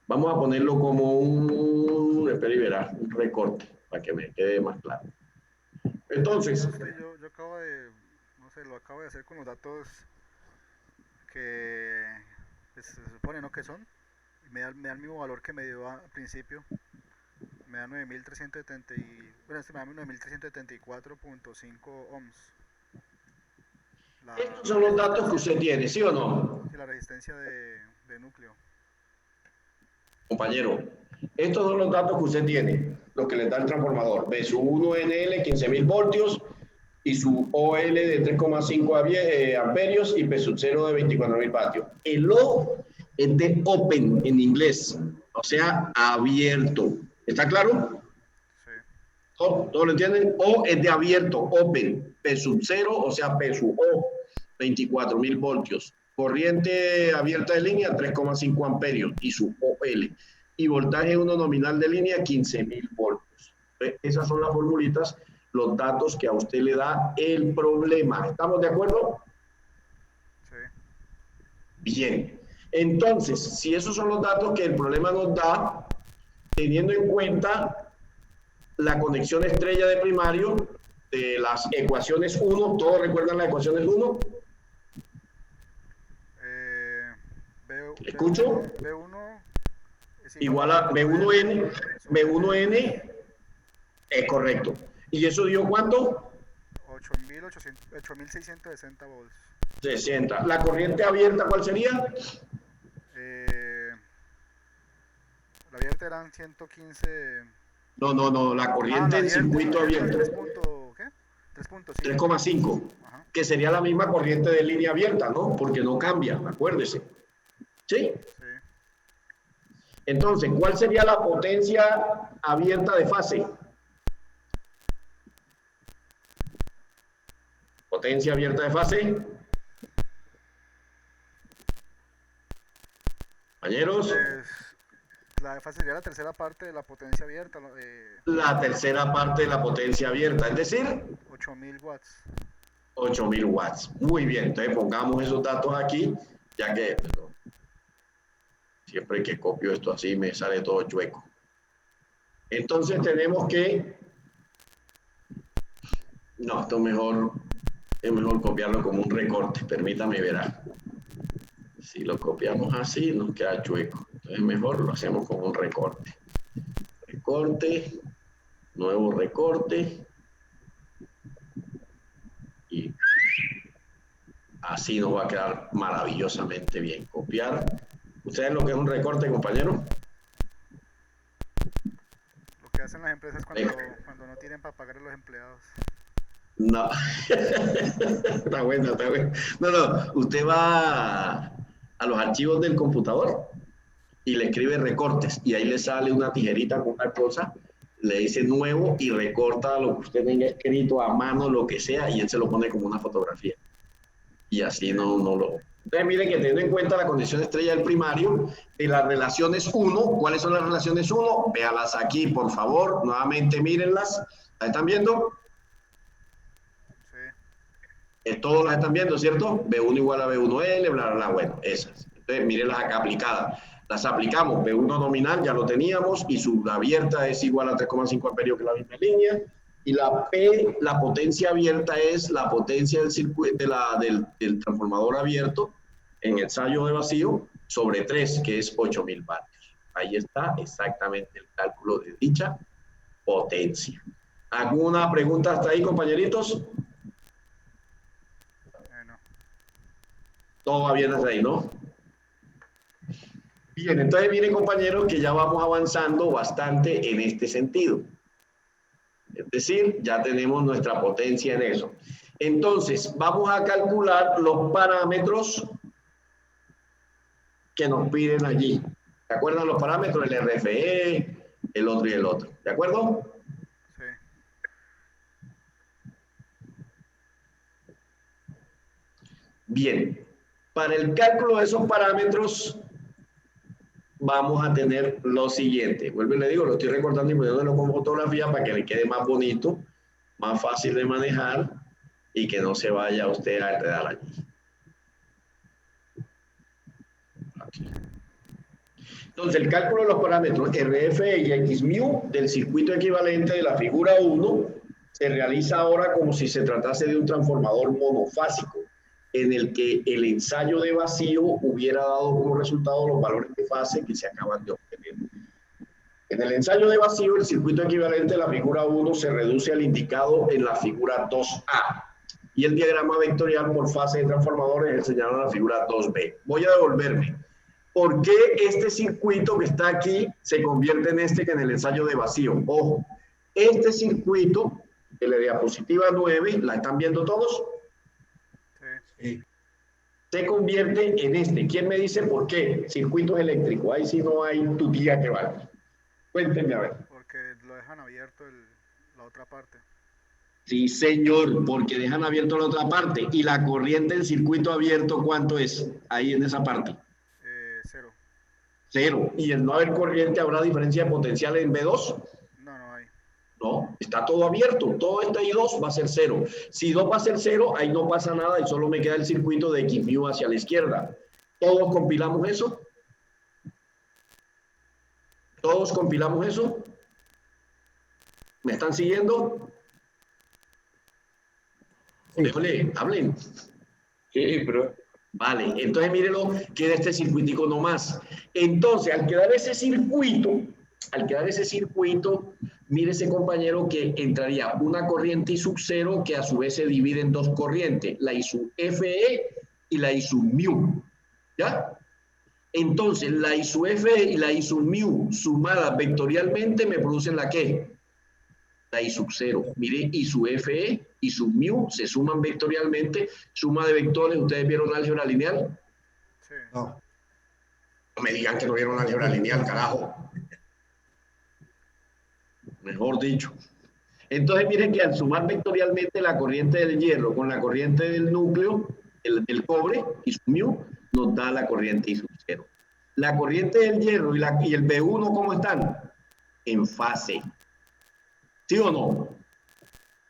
Vamos a ponerlo como espera y verá, un recorte, para que me quede más claro. Entonces... Yo acabo de, no sé, lo acabo de hacer con los datos que se supone, ¿no? Que son. Me da el mismo valor que me dio al principio. Me da 9.370 bueno, me da 9.374.5 ohms. Estos son los datos que usted tiene, ¿sí o no? La resistencia de núcleo. Compañero, estos son los datos que usted tiene, los que le da el transformador. Ve su 1NL, 15.000 voltios, y su OL de 3,5 amperios y P sub 0 de 24.000 vatios. El O es de open en inglés, o sea, abierto. ¿Está claro? Sí. ¿Todo lo entienden? O es de abierto, open. P sub 0, o sea, P sub O, 24.000 voltios. Corriente abierta de línea, 3,5 amperios y su OL. Y voltaje 1 nominal de línea, 15.000 voltios. Esas son las formulitas, los datos que a usted le da el problema. ¿Estamos de acuerdo? Sí. Bien. Entonces, si esos son los datos que el problema nos da, teniendo en cuenta la conexión estrella de primario de las ecuaciones 1, ¿todos recuerdan las ecuaciones 1? ¿Escucho? B1 es igual a B1N, B1N es correcto. ¿Y eso dio cuánto? 8.660 volts. 60. ¿La corriente abierta cuál sería? La abierta eran 115. No, la corriente en circuito abierto. 3.5. Que sería la misma corriente de línea abierta, ¿no? Porque no cambia, acuérdese. ¿Sí? Sí. Entonces, ¿cuál sería la potencia abierta de fase? Potencia abierta de fase. Compañeros. Pues, la de fase sería la tercera parte de la potencia abierta. La tercera parte de la potencia abierta, es decir, 8.000 watts. 8.000 watts. Muy bien, entonces pongamos esos datos aquí, ya que siempre que copio esto así me sale todo chueco. Entonces tenemos que... No, esto es mejor copiarlo como un recorte, permítame ver. Si lo copiamos así nos queda chueco. Entonces mejor lo hacemos como un recorte. Recorte, nuevo recorte. Y así nos va a quedar maravillosamente bien. Copiar. ¿Ustedes lo que es un recorte, compañero? Lo que hacen las empresas cuando no tienen para pagar a los empleados. No. Está bueno, está bueno. No. Usted va a los archivos del computador y le escribe recortes y ahí le sale una tijerita con una cosa, le dice nuevo y recorta lo que usted tenga escrito a mano, lo que sea, y él se lo pone como una fotografía. Y así no lo... Entonces miren que teniendo en cuenta la condición estrella del primario, de las relaciones 1, ¿cuáles son las relaciones 1? Véalas aquí, por favor, nuevamente mírenlas. ¿Las están viendo? Sí. Todos las están viendo, ¿cierto? B1 igual a B1L, bla, bla, bla. Bueno, esas. Entonces, mírenlas acá aplicadas. Las aplicamos, B1 nominal ya lo teníamos y su abierta es igual a 3,5 amperios, que es la misma línea. Y la P, la potencia abierta, es la potencia del circuito del transformador abierto en ensayo de vacío sobre 3, que es 8000 vatios. Ahí está exactamente el cálculo de dicha potencia. ¿Alguna pregunta hasta ahí, compañeritos? No. Todo va bien hasta ahí, ¿no? Bien, entonces miren, compañeros, que ya vamos avanzando bastante en este sentido. Es decir, ya tenemos nuestra potencia en eso. Entonces, vamos a calcular los parámetros que nos piden allí. ¿Se acuerdan los parámetros? El RFE, el otro y el otro. ¿De acuerdo? Sí. Bien. Para el cálculo de esos parámetros, vamos a tener lo siguiente. Vuelvo y le digo, lo estoy recortando y poniéndolo con fotografía para que le quede más bonito, más fácil de manejar y que no se vaya usted a enredar allí. Aquí. Entonces, el cálculo de los parámetros RF y Xμ del circuito equivalente de la figura 1 se realiza ahora como si se tratase de un transformador monofásico, en el que el ensayo de vacío hubiera dado como resultado los valores de fase que se acaban de obtener. En el ensayo de vacío, el circuito equivalente de la figura 1 se reduce al indicado en la figura 2A, y el diagrama vectorial por fase de transformadores es señalado en la figura 2B. Voy a devolverme. ¿Por qué este circuito que está aquí se convierte en este que en el ensayo de vacío? Ojo, este circuito de la diapositiva 9, ¿la están viendo todos? Sí. Se convierte en este. ¿Quién me dice por qué? Circuitos eléctricos. Ahí sí no hay tu tía que valga. Cuéntenme a ver. Porque lo dejan abierto la otra parte. Sí, señor, porque dejan abierto la otra parte. ¿Y la corriente del circuito abierto cuánto es? Ahí en esa parte. 0. 0. ¿Y el no haber corriente habrá diferencia de potencial en B2? No hay. No, está todo abierto. Todo este I2 va a ser 0. Si 2 va a ser 0, ahí no pasa nada y solo me queda el circuito de Xμ hacia la izquierda. ¿Todos compilamos eso? ¿Todos compilamos eso? ¿Me están siguiendo? Híjole, hablen. Sí, pero Vale, entonces mírenlo, queda este circuitico nomás. Entonces, al quedar ese circuito, mire ese compañero que entraría una corriente I sub 0 que a su vez se divide en dos corrientes, la I sub FE y la I sub μ. ¿Ya? Entonces, la I sub FE y la I sub μ sumadas vectorialmente me producen la ¿qué? La I sub 0. Mire, I sub FE y sub μ se suman vectorialmente. Suma de vectores, ¿ustedes vieron álgebra lineal? Sí. No. No me digan que no vieron álgebra lineal, carajo. Mejor dicho. Entonces miren que al sumar vectorialmente la corriente del hierro con la corriente del núcleo, el cobre, I sub μ, nos da la corriente I sub 0. La corriente del hierro y el B1, ¿cómo están? En fase. ¿Sí o no?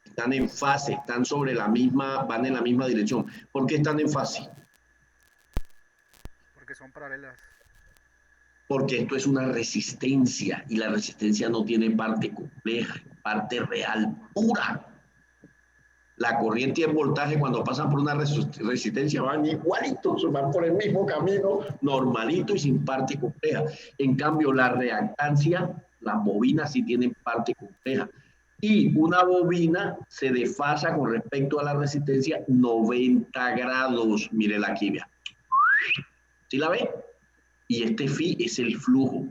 Están en fase, están sobre la misma, van en la misma dirección. ¿Por qué están en fase? Porque son paralelas. Porque esto es una resistencia y la resistencia no tiene parte compleja, parte real, pura. La corriente y el voltaje cuando pasan por una resistencia van igualitos, van por el mismo camino, normalito y sin parte compleja. En cambio, la reactancia, las bobinas sí tienen parte compleja. Y una bobina se desfasa con respecto a la resistencia 90 grados. Mírela aquí, vea. ¿Sí la ve? Y este phi es el flujo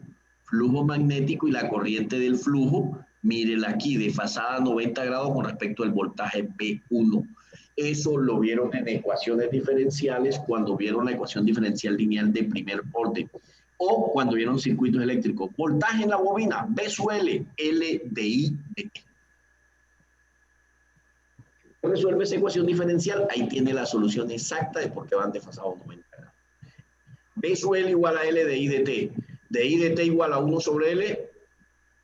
magnético y la corriente del flujo, mírela aquí, desfasada 90 grados con respecto al voltaje B1. Eso lo vieron en ecuaciones diferenciales cuando vieron la ecuación diferencial lineal de primer orden. O cuando vieron circuitos eléctricos. Voltaje en la bobina, B sub L, L de I de T. Resuelve esa ecuación diferencial, ahí tiene la solución exacta de por qué van desfasados 90 grados. B sub L igual a L de I de T. De I de T igual a 1 sobre L,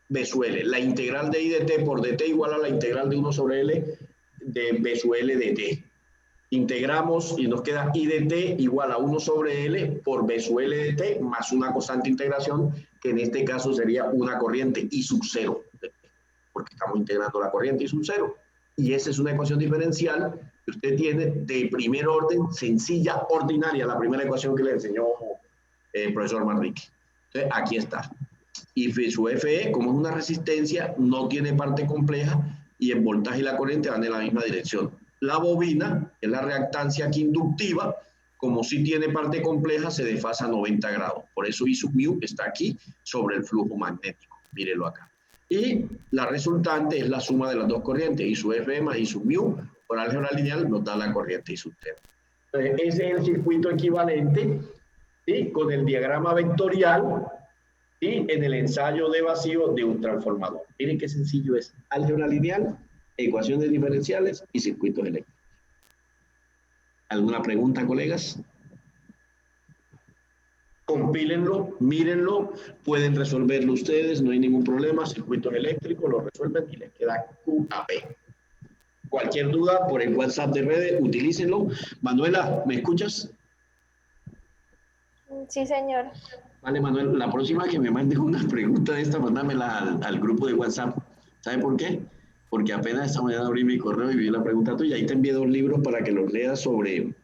B sub L. La integral de I de T por dt igual a la integral de 1 sobre L de B sub L de T. integramos y nos queda I de t igual a 1 sobre L por B sub L de t más una constante integración, que en este caso sería una corriente I sub 0, porque estamos integrando la corriente I sub 0. Y esa es una ecuación diferencial que usted tiene de primer orden, sencilla, ordinaria, la primera ecuación que le enseñó el profesor Manrique. Entonces, aquí está. Y su FE, como es una resistencia, no tiene parte compleja y el voltaje y la corriente van en la misma dirección. La bobina, que es la reactancia aquí inductiva, como sí tiene parte compleja, se desfasa a 90 grados. Por eso I sub mu está aquí sobre el flujo magnético. Mírelo acá. Y la resultante es la suma de las dos corrientes, I sub F más I sub mu, por álgebra lineal nos da la corriente I sub t. Entonces, ese es el circuito equivalente, ¿sí?, con el diagrama vectorial y en el ensayo de vacío de un transformador. Miren qué sencillo es. Álgebra lineal, ecuaciones diferenciales y circuitos eléctricos. ¿Alguna pregunta, colegas? Compílenlo, mírenlo, pueden resolverlo ustedes, no hay ningún problema. Circuitos eléctricos lo resuelven y les queda QAP. Cualquier duda por el WhatsApp de redes, utilícenlo. Manuela, ¿me escuchas? Sí, señor. Vale, Manuel, la próxima que me mande una pregunta de esta, mándamela al grupo de WhatsApp. ¿Sabe por qué? Porque apenas esta mañana abrí mi correo y vi la pregunta tuya. Ahí te envié 2 libros para que los leas sobre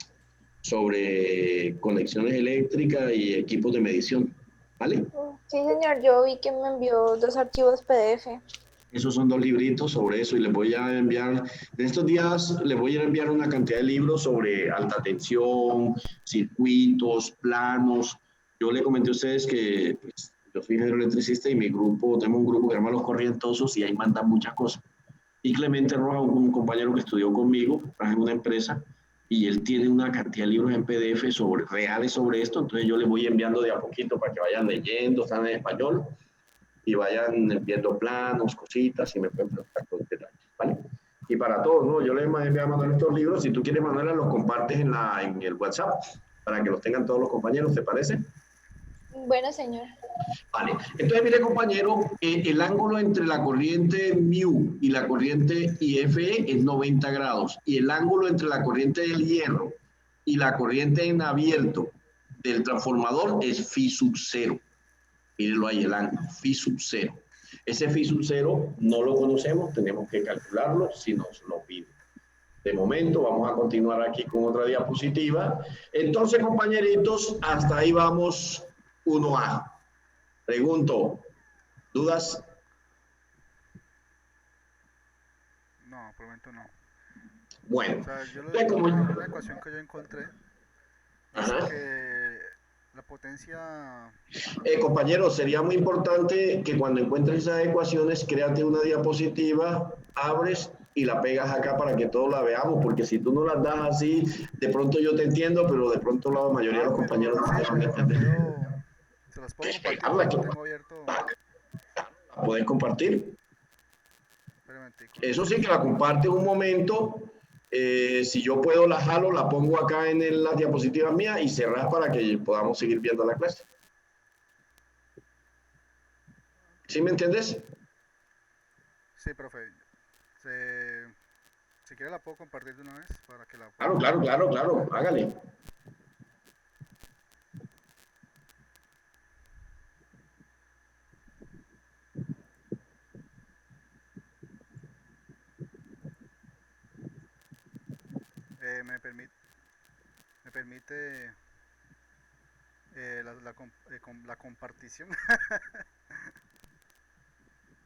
conexiones eléctricas y equipos de medición. ¿Vale? Sí, señor, yo vi que me envió 2 archivos PDF. Esos son 2 libritos sobre eso y les voy a enviar, en estos días les voy a enviar una cantidad de libros sobre alta tensión, circuitos, planos. Yo le comenté a ustedes que pues, yo soy ingeniero electricista y mi grupo, tengo un grupo que se llama Los Corrientosos y ahí mandan muchas cosas. Y Clemente Roja, un compañero que estudió conmigo, trabaja en una empresa y él tiene una cantidad de libros en PDF reales sobre esto, entonces yo les voy enviando de a poquito para que vayan leyendo, están en español y vayan viendo planos, cositas y me pueden preguntar con detalles, ¿vale? Y para todos, ¿no? Yo les envié a Manuel estos libros, si tú quieres, Manuela, los compartes en el WhatsApp para que los tengan todos los compañeros, ¿te parece? Bueno, señor. Vale, entonces mire compañero, el ángulo entre la corriente mu y la corriente IFE es 90 grados y el ángulo entre la corriente del hierro y la corriente en abierto del transformador es phi sub 0. Mírenlo ahí, el ángulo, phi sub 0. Ese phi sub 0 no lo conocemos, tenemos que calcularlo si nos lo piden. De momento vamos a continuar aquí con otra diapositiva. Entonces, compañeritos, hasta ahí vamos 1A. Pregunto, ¿dudas? No, por el momento no. Bueno, O sea, yo la ecuación que yo encontré dice ajá, que la potencia... compañeros, sería muy importante que cuando encuentres esas ecuaciones, créate una diapositiva, abres y la pegas acá para que todos la veamos, porque si tú no las das así, de pronto yo te entiendo, pero de pronto la mayoría de los compañeros no te van a entender. Se las puedo Pues compartir, pegarla, lo tengo abierto. ¿la puedes compartir? Espera un momentico. Eso sí que la compartes un momento. Si yo puedo la jalo, la pongo acá en las diapositivas mías y cerrar para que podamos seguir viendo la clase. ¿Sí me entiendes? Sí, profe. Si quiere la puedo compartir de una vez para que la Claro, pueda... claro, hágale. Me permite la compartición.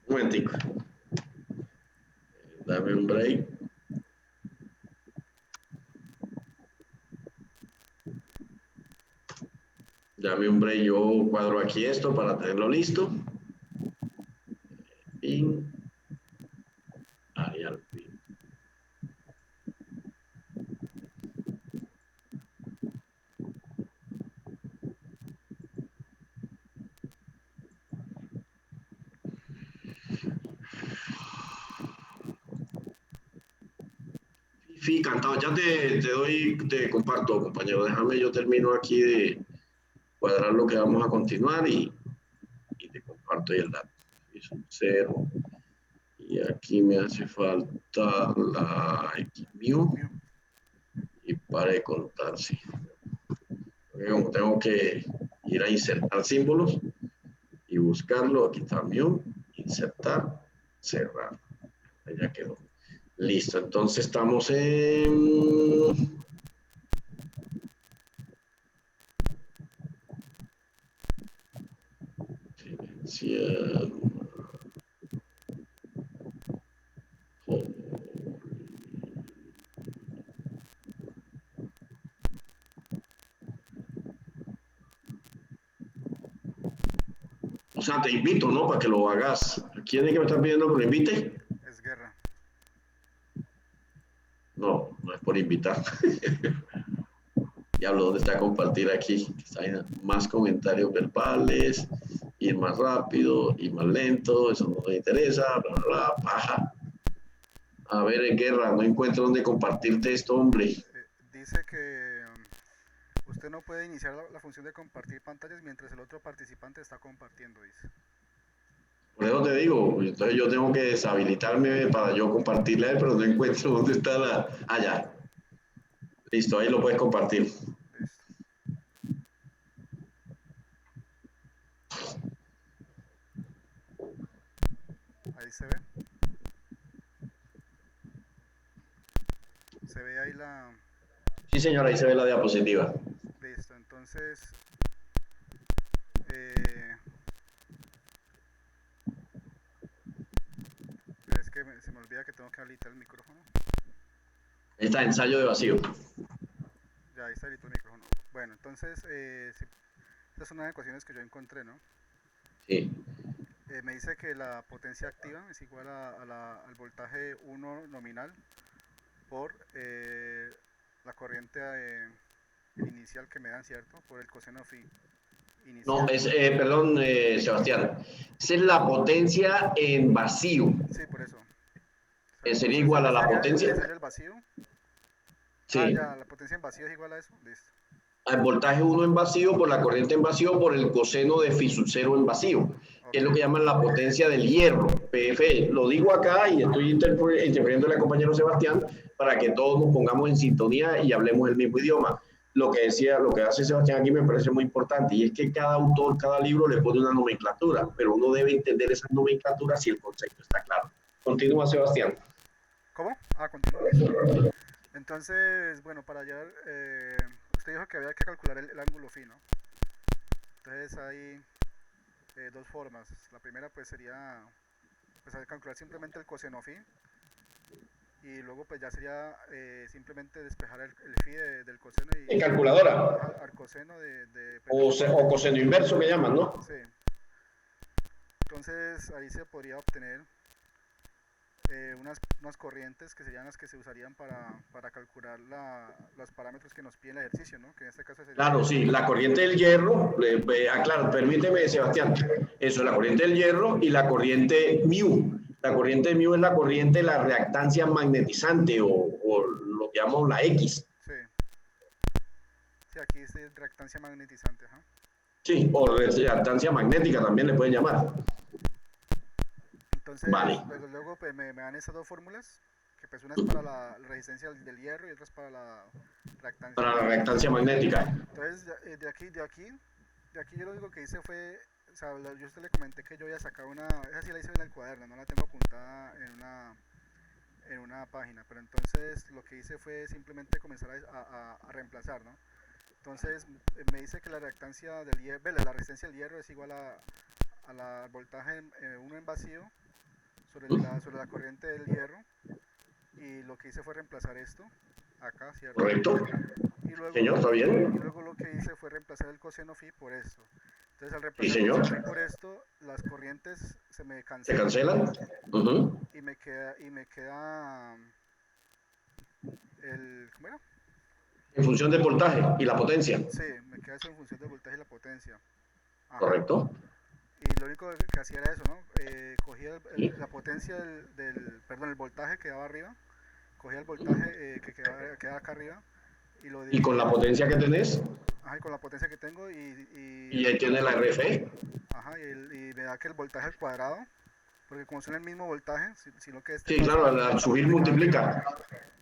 Un momentico. Dame un break. Dame un break, yo cuadro aquí esto para tenerlo listo. Y ahí al fin. Sí, cantado. Ya te comparto, compañero. Déjame, yo termino aquí de cuadrar lo que vamos a continuar y te comparto ahí el dato. Es un 0. Y aquí me hace falta la XMU y Pare de contar, sí. Porque como tengo que ir a insertar símbolos y buscarlo, aquí también, insertar, cerrar. Ahí ya quedó. Listo, entonces estamos en... Silenciar. O sea, te invito, ¿no? Para que lo hagas. ¿Quién es que me está pidiendo que lo invite? Es Guerra. No, no es por invitar. Diablo, ¿dónde está compartir aquí? Más comentarios verbales, ir más rápido, ir más lento, eso no me interesa, bla, bla, bla, paja. A ver, en Guerra, no encuentro dónde compartirte esto, hombre. Dice que usted no puede iniciar la función de compartir pantallas mientras el otro participante está compartiendo, dice. Por eso te digo, entonces yo tengo que deshabilitarme para yo compartirle a él, pero no encuentro dónde está la... Ah, ya. Listo, ahí lo puedes compartir. Listo. Ahí se ve. Se ve ahí la... Sí, señora, ahí se ve la diapositiva. Listo, entonces... es que se me olvida que tengo que habilitar el micrófono. Ahí está, ensayo de vacío. Ya, ahí está habilitado el micrófono. Bueno, entonces, sí, estas son las ecuaciones que yo encontré, ¿no? Sí. Me dice que la potencia activa es igual al voltaje 1 nominal por la corriente inicial que me dan, ¿cierto? Por el coseno phi inicial. No, perdón, Sebastián. Esa es la potencia en vacío. Sí, por eso. Sería igual a la potencia. ¿El vacío? Sí. Ah, ya, la potencia en vacío es igual a eso. Listo. Al voltaje 1 en vacío por la corriente en vacío por el coseno de phi sub 0 en vacío, que es lo que llaman la potencia del hierro, PF. Lo digo acá y estoy interfiriendo al compañero Sebastián para que todos nos pongamos en sintonía y hablemos el mismo idioma. Lo que hace Sebastián aquí me parece muy importante, y es que cada autor, cada libro le pone una nomenclatura, pero uno debe entender esas nomenclaturas si el concepto está claro. Continúa, Sebastián. ¿Cómo? Ah, continúa. Listo. Entonces, bueno, para hallar, usted dijo que había que calcular el ángulo phi, ¿no? Entonces hay dos formas. La primera pues sería pues calcular simplemente el coseno phi, y luego pues ya sería simplemente despejar el phi del coseno y en calculadora al coseno o coseno inverso que llaman, ¿no? Sí. Entonces ahí se podría obtener unas corrientes que serían las que se usarían para calcular los parámetros que nos pide el ejercicio, ¿no? Que en este caso sería... Claro, sí, la corriente del hierro, claro, permíteme, Sebastián, eso es la corriente del hierro y la corriente mu. La corriente mu es la corriente de la reactancia magnetizante o lo que llamamos la X. Sí. Sí, aquí es reactancia magnetizante, ¿ja? Sí, o reactancia magnética también le pueden llamar. Entonces, vale. Luego pues, me dan esas dos fórmulas, que pues una es para la resistencia del hierro y otra es para la reactancia magnética. Entonces, de aquí yo lo único que hice fue, o sea, yo a usted le comenté que yo había sacado esa sí la hice en el cuaderno, no la tengo apuntada en una página, pero entonces lo que hice fue simplemente comenzar a reemplazar, ¿no? Entonces me dice que la reactancia del hierro, la resistencia del hierro es igual al voltaje 1 en vacío sobre la corriente del hierro, y lo que hice fue reemplazar esto acá, ¿cierto? Correcto. Y luego, señor, ¿está bien? Y luego lo que hice fue reemplazar el coseno phi por esto. Entonces al reemplazar sí, el coseno phi por esto, las corrientes se me cancelan. ¿Se cancelan? Y me queda el... ¿Cómo era? En función del voltaje y la potencia. Sí, me queda eso en función del voltaje y la potencia. Ajá. Correcto. Y lo único que hacía era eso, ¿no? Cogía la potencia el voltaje que daba arriba, cogía el voltaje que quedaba acá arriba y lo dividía. ¿Y con la potencia que tenés? Ajá, y con la potencia que tengo y ahí tiene la RFE. Ajá, y me da que el voltaje al cuadrado porque como son el mismo voltaje, sino que Sí, claro, al subir multiplica.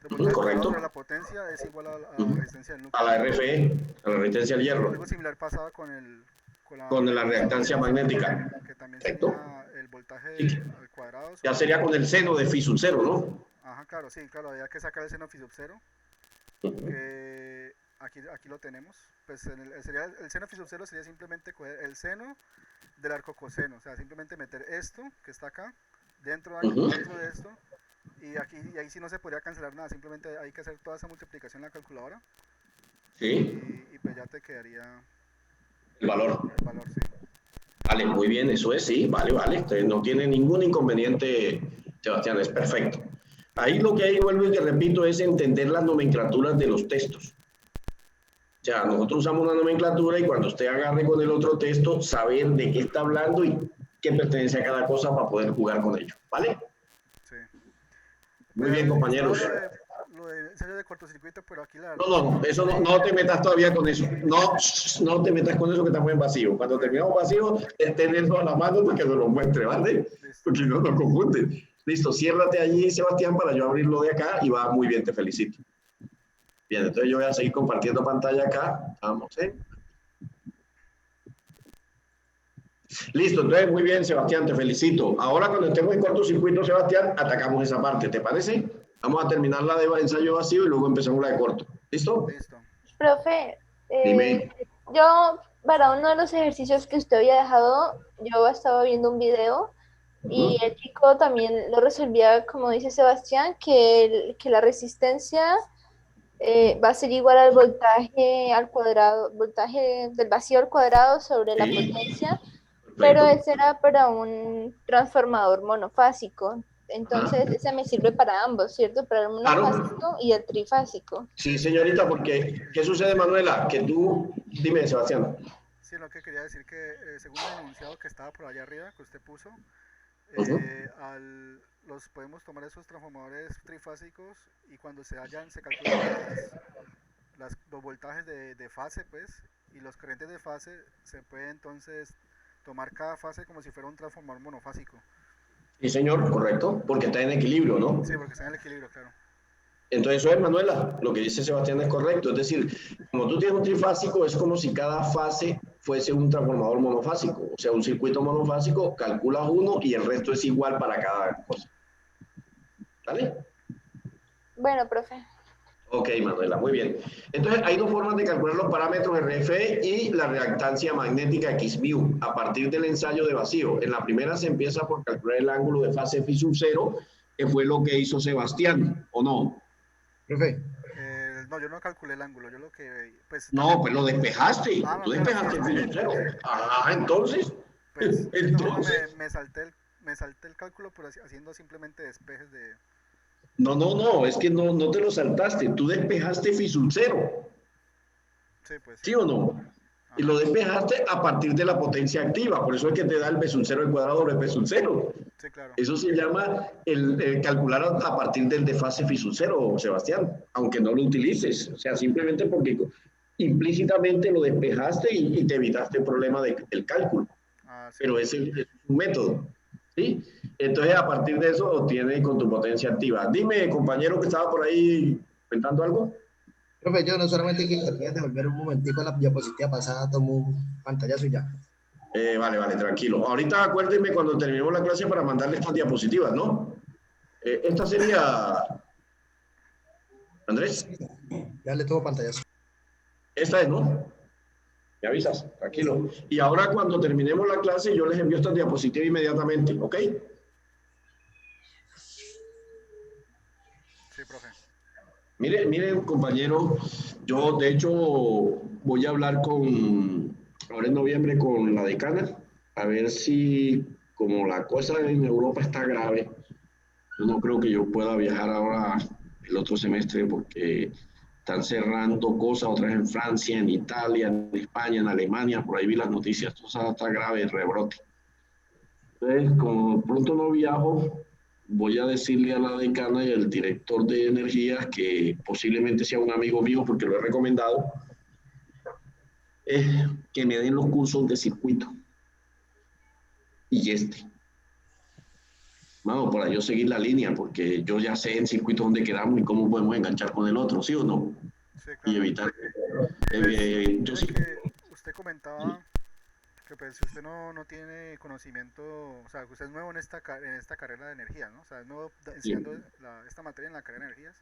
El voltaje Correcto. sobre la potencia es igual a la resistencia del núcleo. A la RFE, a la resistencia al hierro, Algo similar pasaba con la reactancia magnética. que también Correcto. sería el voltaje Sí. al cuadrado. Ya sería con el seno de phi sub 0, ¿no? Ajá, claro, sí, claro, había que sacar el seno phi sub 0, Ujú. que aquí lo tenemos. Pues el seno phi sub 0 sería simplemente coger el seno del arco coseno, o sea, simplemente meter esto que está acá dentro de esto, y ahí sí no se podría cancelar nada, simplemente hay que hacer toda esa multiplicación en la calculadora Sí, y pues ya te quedaría el valor. el valor, sí. Vale, muy bien, eso es, sí, vale, vale. Entonces, no tiene ningún inconveniente, Sebastián, es perfecto. Ahí lo que hay, vuelvo y te repito, es entender las nomenclaturas de los textos. O sea, nosotros usamos una nomenclatura y cuando usted agarre con el otro texto, saber de qué está hablando y qué pertenece a cada cosa para poder jugar con ello, ¿vale? Sí. Muy bien, compañeros. Lo de ensayo de cortocircuito, pero aquí la No, eso no te metas todavía con eso. No te metas con eso que estamos en vacío. Cuando terminamos vacío, tenerlo a la mano para que nos lo muestre, ¿vale? Porque no nos confunde. Listo, ciérrate allí, Sebastián, para yo abrirlo de acá y va muy bien, te felicito. Bien, entonces yo voy a seguir compartiendo pantalla acá. Vamos, ¿eh? Listo, entonces muy bien, Sebastián, te felicito. Ahora cuando estemos en cortocircuito, Sebastián, atacamos esa parte, ¿te parece? Vamos a terminar la de ensayo vacío y luego empezamos la de corto. ¿Listo? Listo. Profe, Dime. yo para uno de los ejercicios que usted había dejado, yo estaba viendo un video y el chico también lo resolvía, como dice Sebastián, que la resistencia va a ser igual al voltaje al cuadrado, voltaje del vacío al cuadrado sobre la Sí. potencia, Perfecto. pero ese era para un transformador monofásico. Entonces, ese me sirve para ambos, ¿cierto? Para el monofásico y el trifásico. Sí, señorita, porque ¿qué sucede, Manuela? Que tú, dime, Sebastián. Sí, lo que quería decir que según el enunciado que estaba por allá arriba, que usted puso, los podemos tomar esos transformadores trifásicos y cuando se calculan los voltajes de fase, pues, y los corrientes de fase, se puede entonces tomar cada fase como si fuera un transformador monofásico. Sí, señor, correcto, porque está en equilibrio, ¿no? Sí, porque está en el equilibrio, claro. Entonces eso es, Manuela, lo que dice Sebastián es correcto, es decir, como tú tienes un trifásico, es como si cada fase fuese un transformador monofásico, o sea, un circuito monofásico, calculas uno y el resto es igual para cada cosa. ¿Vale? Bueno, profe. Ok, Manuela, muy bien. Entonces, hay dos formas de calcular los parámetros RFE y la reactancia magnética XMU a partir del ensayo de vacío. En la primera se empieza por calcular el ángulo de fase phi sub 0, que fue lo que hizo Sebastián, ¿o no? Profe. No, yo no calculé el ángulo, yo lo que... Pues, no, pues lo despejaste, no, tú claro, despejaste el phi sub 0. Ah, entonces... Pues, entonces... me salté el cálculo por haciendo simplemente despejes de... No, es que no te lo saltaste, tú despejaste phi sub 0. Sí, pues. ¿Sí o no? Y lo despejaste a partir de la potencia activa, por eso es que te da el B sub 0 al cuadrado sobre B sub 0. Sí, claro. Eso se llama el calcular a partir del desfase phi sub 0, Sebastián, aunque no lo utilices, o sea, simplemente porque implícitamente lo despejaste y te evitaste el problema del cálculo. Sí. Pero ese es un método, ¿sí? Entonces, a partir de eso, obtienes con tu potencia activa. Dime, compañero que estaba por ahí comentando algo. Profe, yo no solamente quería devolver un momentico a la diapositiva pasada, tomo un pantallazo y ya. Vale, tranquilo. Ahorita acuérdenme cuando terminemos la clase para mandarle estas diapositivas, ¿no? Esta sería... Andrés. Ya le tomo pantallazo. Esta es, ¿no? Me avisas, tranquilo. Y ahora cuando terminemos la clase yo les envío estas diapositivas inmediatamente, ¿ok? Sí, profe. Miren, compañero, yo de hecho voy a hablar ahora en noviembre con la decana, a ver si, como la cosa en Europa está grave, yo no creo que yo pueda viajar ahora el otro semestre porque están cerrando cosas, otras en Francia, en Italia, en España, en Alemania, por ahí vi las noticias, todo está grave, el rebrote. Entonces, como pronto no viajo, voy a decirle a la decana y al director de energías que posiblemente sea un amigo mío porque lo he recomendado, que me den los cursos de circuito. Y Mano, para yo seguir la línea, porque yo ya sé en circuito dónde quedamos y cómo podemos enganchar con el otro, ¿sí o no? Sí, Y claro. evitar. Pues, Yo mire sí. que usted comentaba que pues si usted no tiene conocimiento, o sea, que usted es nuevo en en esta carrera de energía, ¿no? O sea, es nuevo Sí, enseñando esta materia en la carrera de energías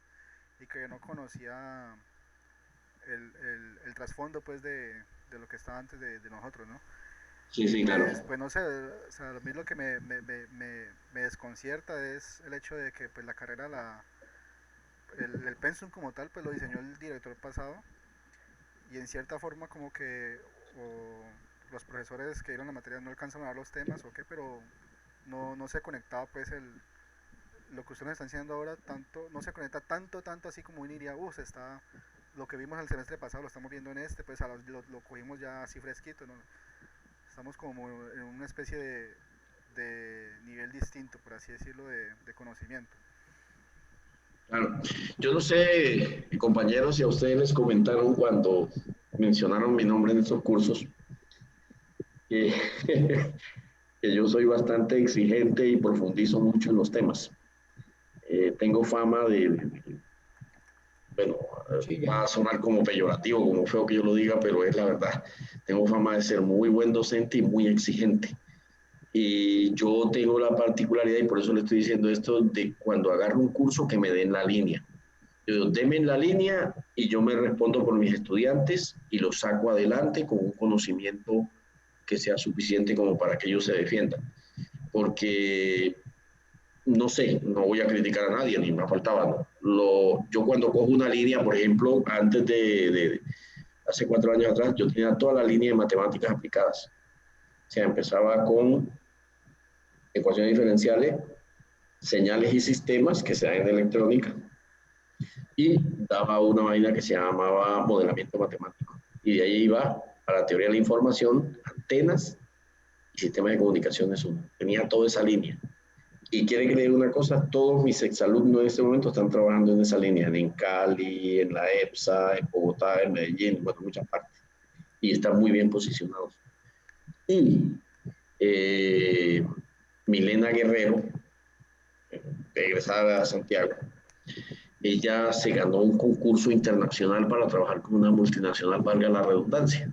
y que no conocía el trasfondo pues de lo que estaba antes de nosotros, ¿no? sí, Y sí, claro. pues no sé, o sea, a mí lo que me desconcierta es el hecho de que pues la carrera, el pensum como tal, pues lo diseñó el director pasado y en cierta forma como que o los profesores que dieron la materia no alcanzan a dar los temas o qué, pero no se conectaba pues lo que ustedes nos están enseñando ahora tanto, no se conecta tanto así como uno diría, se está, lo que vimos el semestre pasado lo estamos viendo en este, pues lo cogimos ya así fresquito, ¿no? Estamos como en una especie de nivel distinto, por así decirlo, de conocimiento. Claro. Yo no sé, compañeros, si a ustedes les comentaron cuando mencionaron mi nombre en estos cursos, que, que yo soy bastante exigente y profundizo mucho en los temas. Tengo fama bueno, Sí, va a sonar como peyorativo, como feo que yo lo diga, pero es la verdad. Tengo fama de ser muy buen docente y muy exigente. Y yo tengo la particularidad, y por eso le estoy diciendo esto, de cuando agarro un curso que me den la línea. Yo digo, deme en la línea y yo me respondo por mis estudiantes y los saco adelante con un conocimiento que sea suficiente como para que ellos se defiendan. Porque no sé, no voy a criticar a nadie, ni me faltaba. ¿No? Yo cuando cojo una línea, por ejemplo, antes hace 4 años atrás, yo tenía toda la línea de matemáticas aplicadas. O sea, empezaba con ecuaciones diferenciales, señales y sistemas que se dan en electrónica, y daba una vaina que se llamaba modelamiento matemático. Y de ahí iba a la teoría de la información, antenas y sistemas de comunicaciones 1. Tenía toda esa línea. Y quieren que le diga una cosa, todos mis exalumnos en este momento están trabajando en esa línea, en Cali, en la EPSA, en Bogotá, en Medellín, bueno, en muchas partes. Y están muy bien posicionados. Y eh, Milena Guerrero, egresada de Santiago, ella se ganó un concurso internacional para trabajar con una multinacional, valga la redundancia.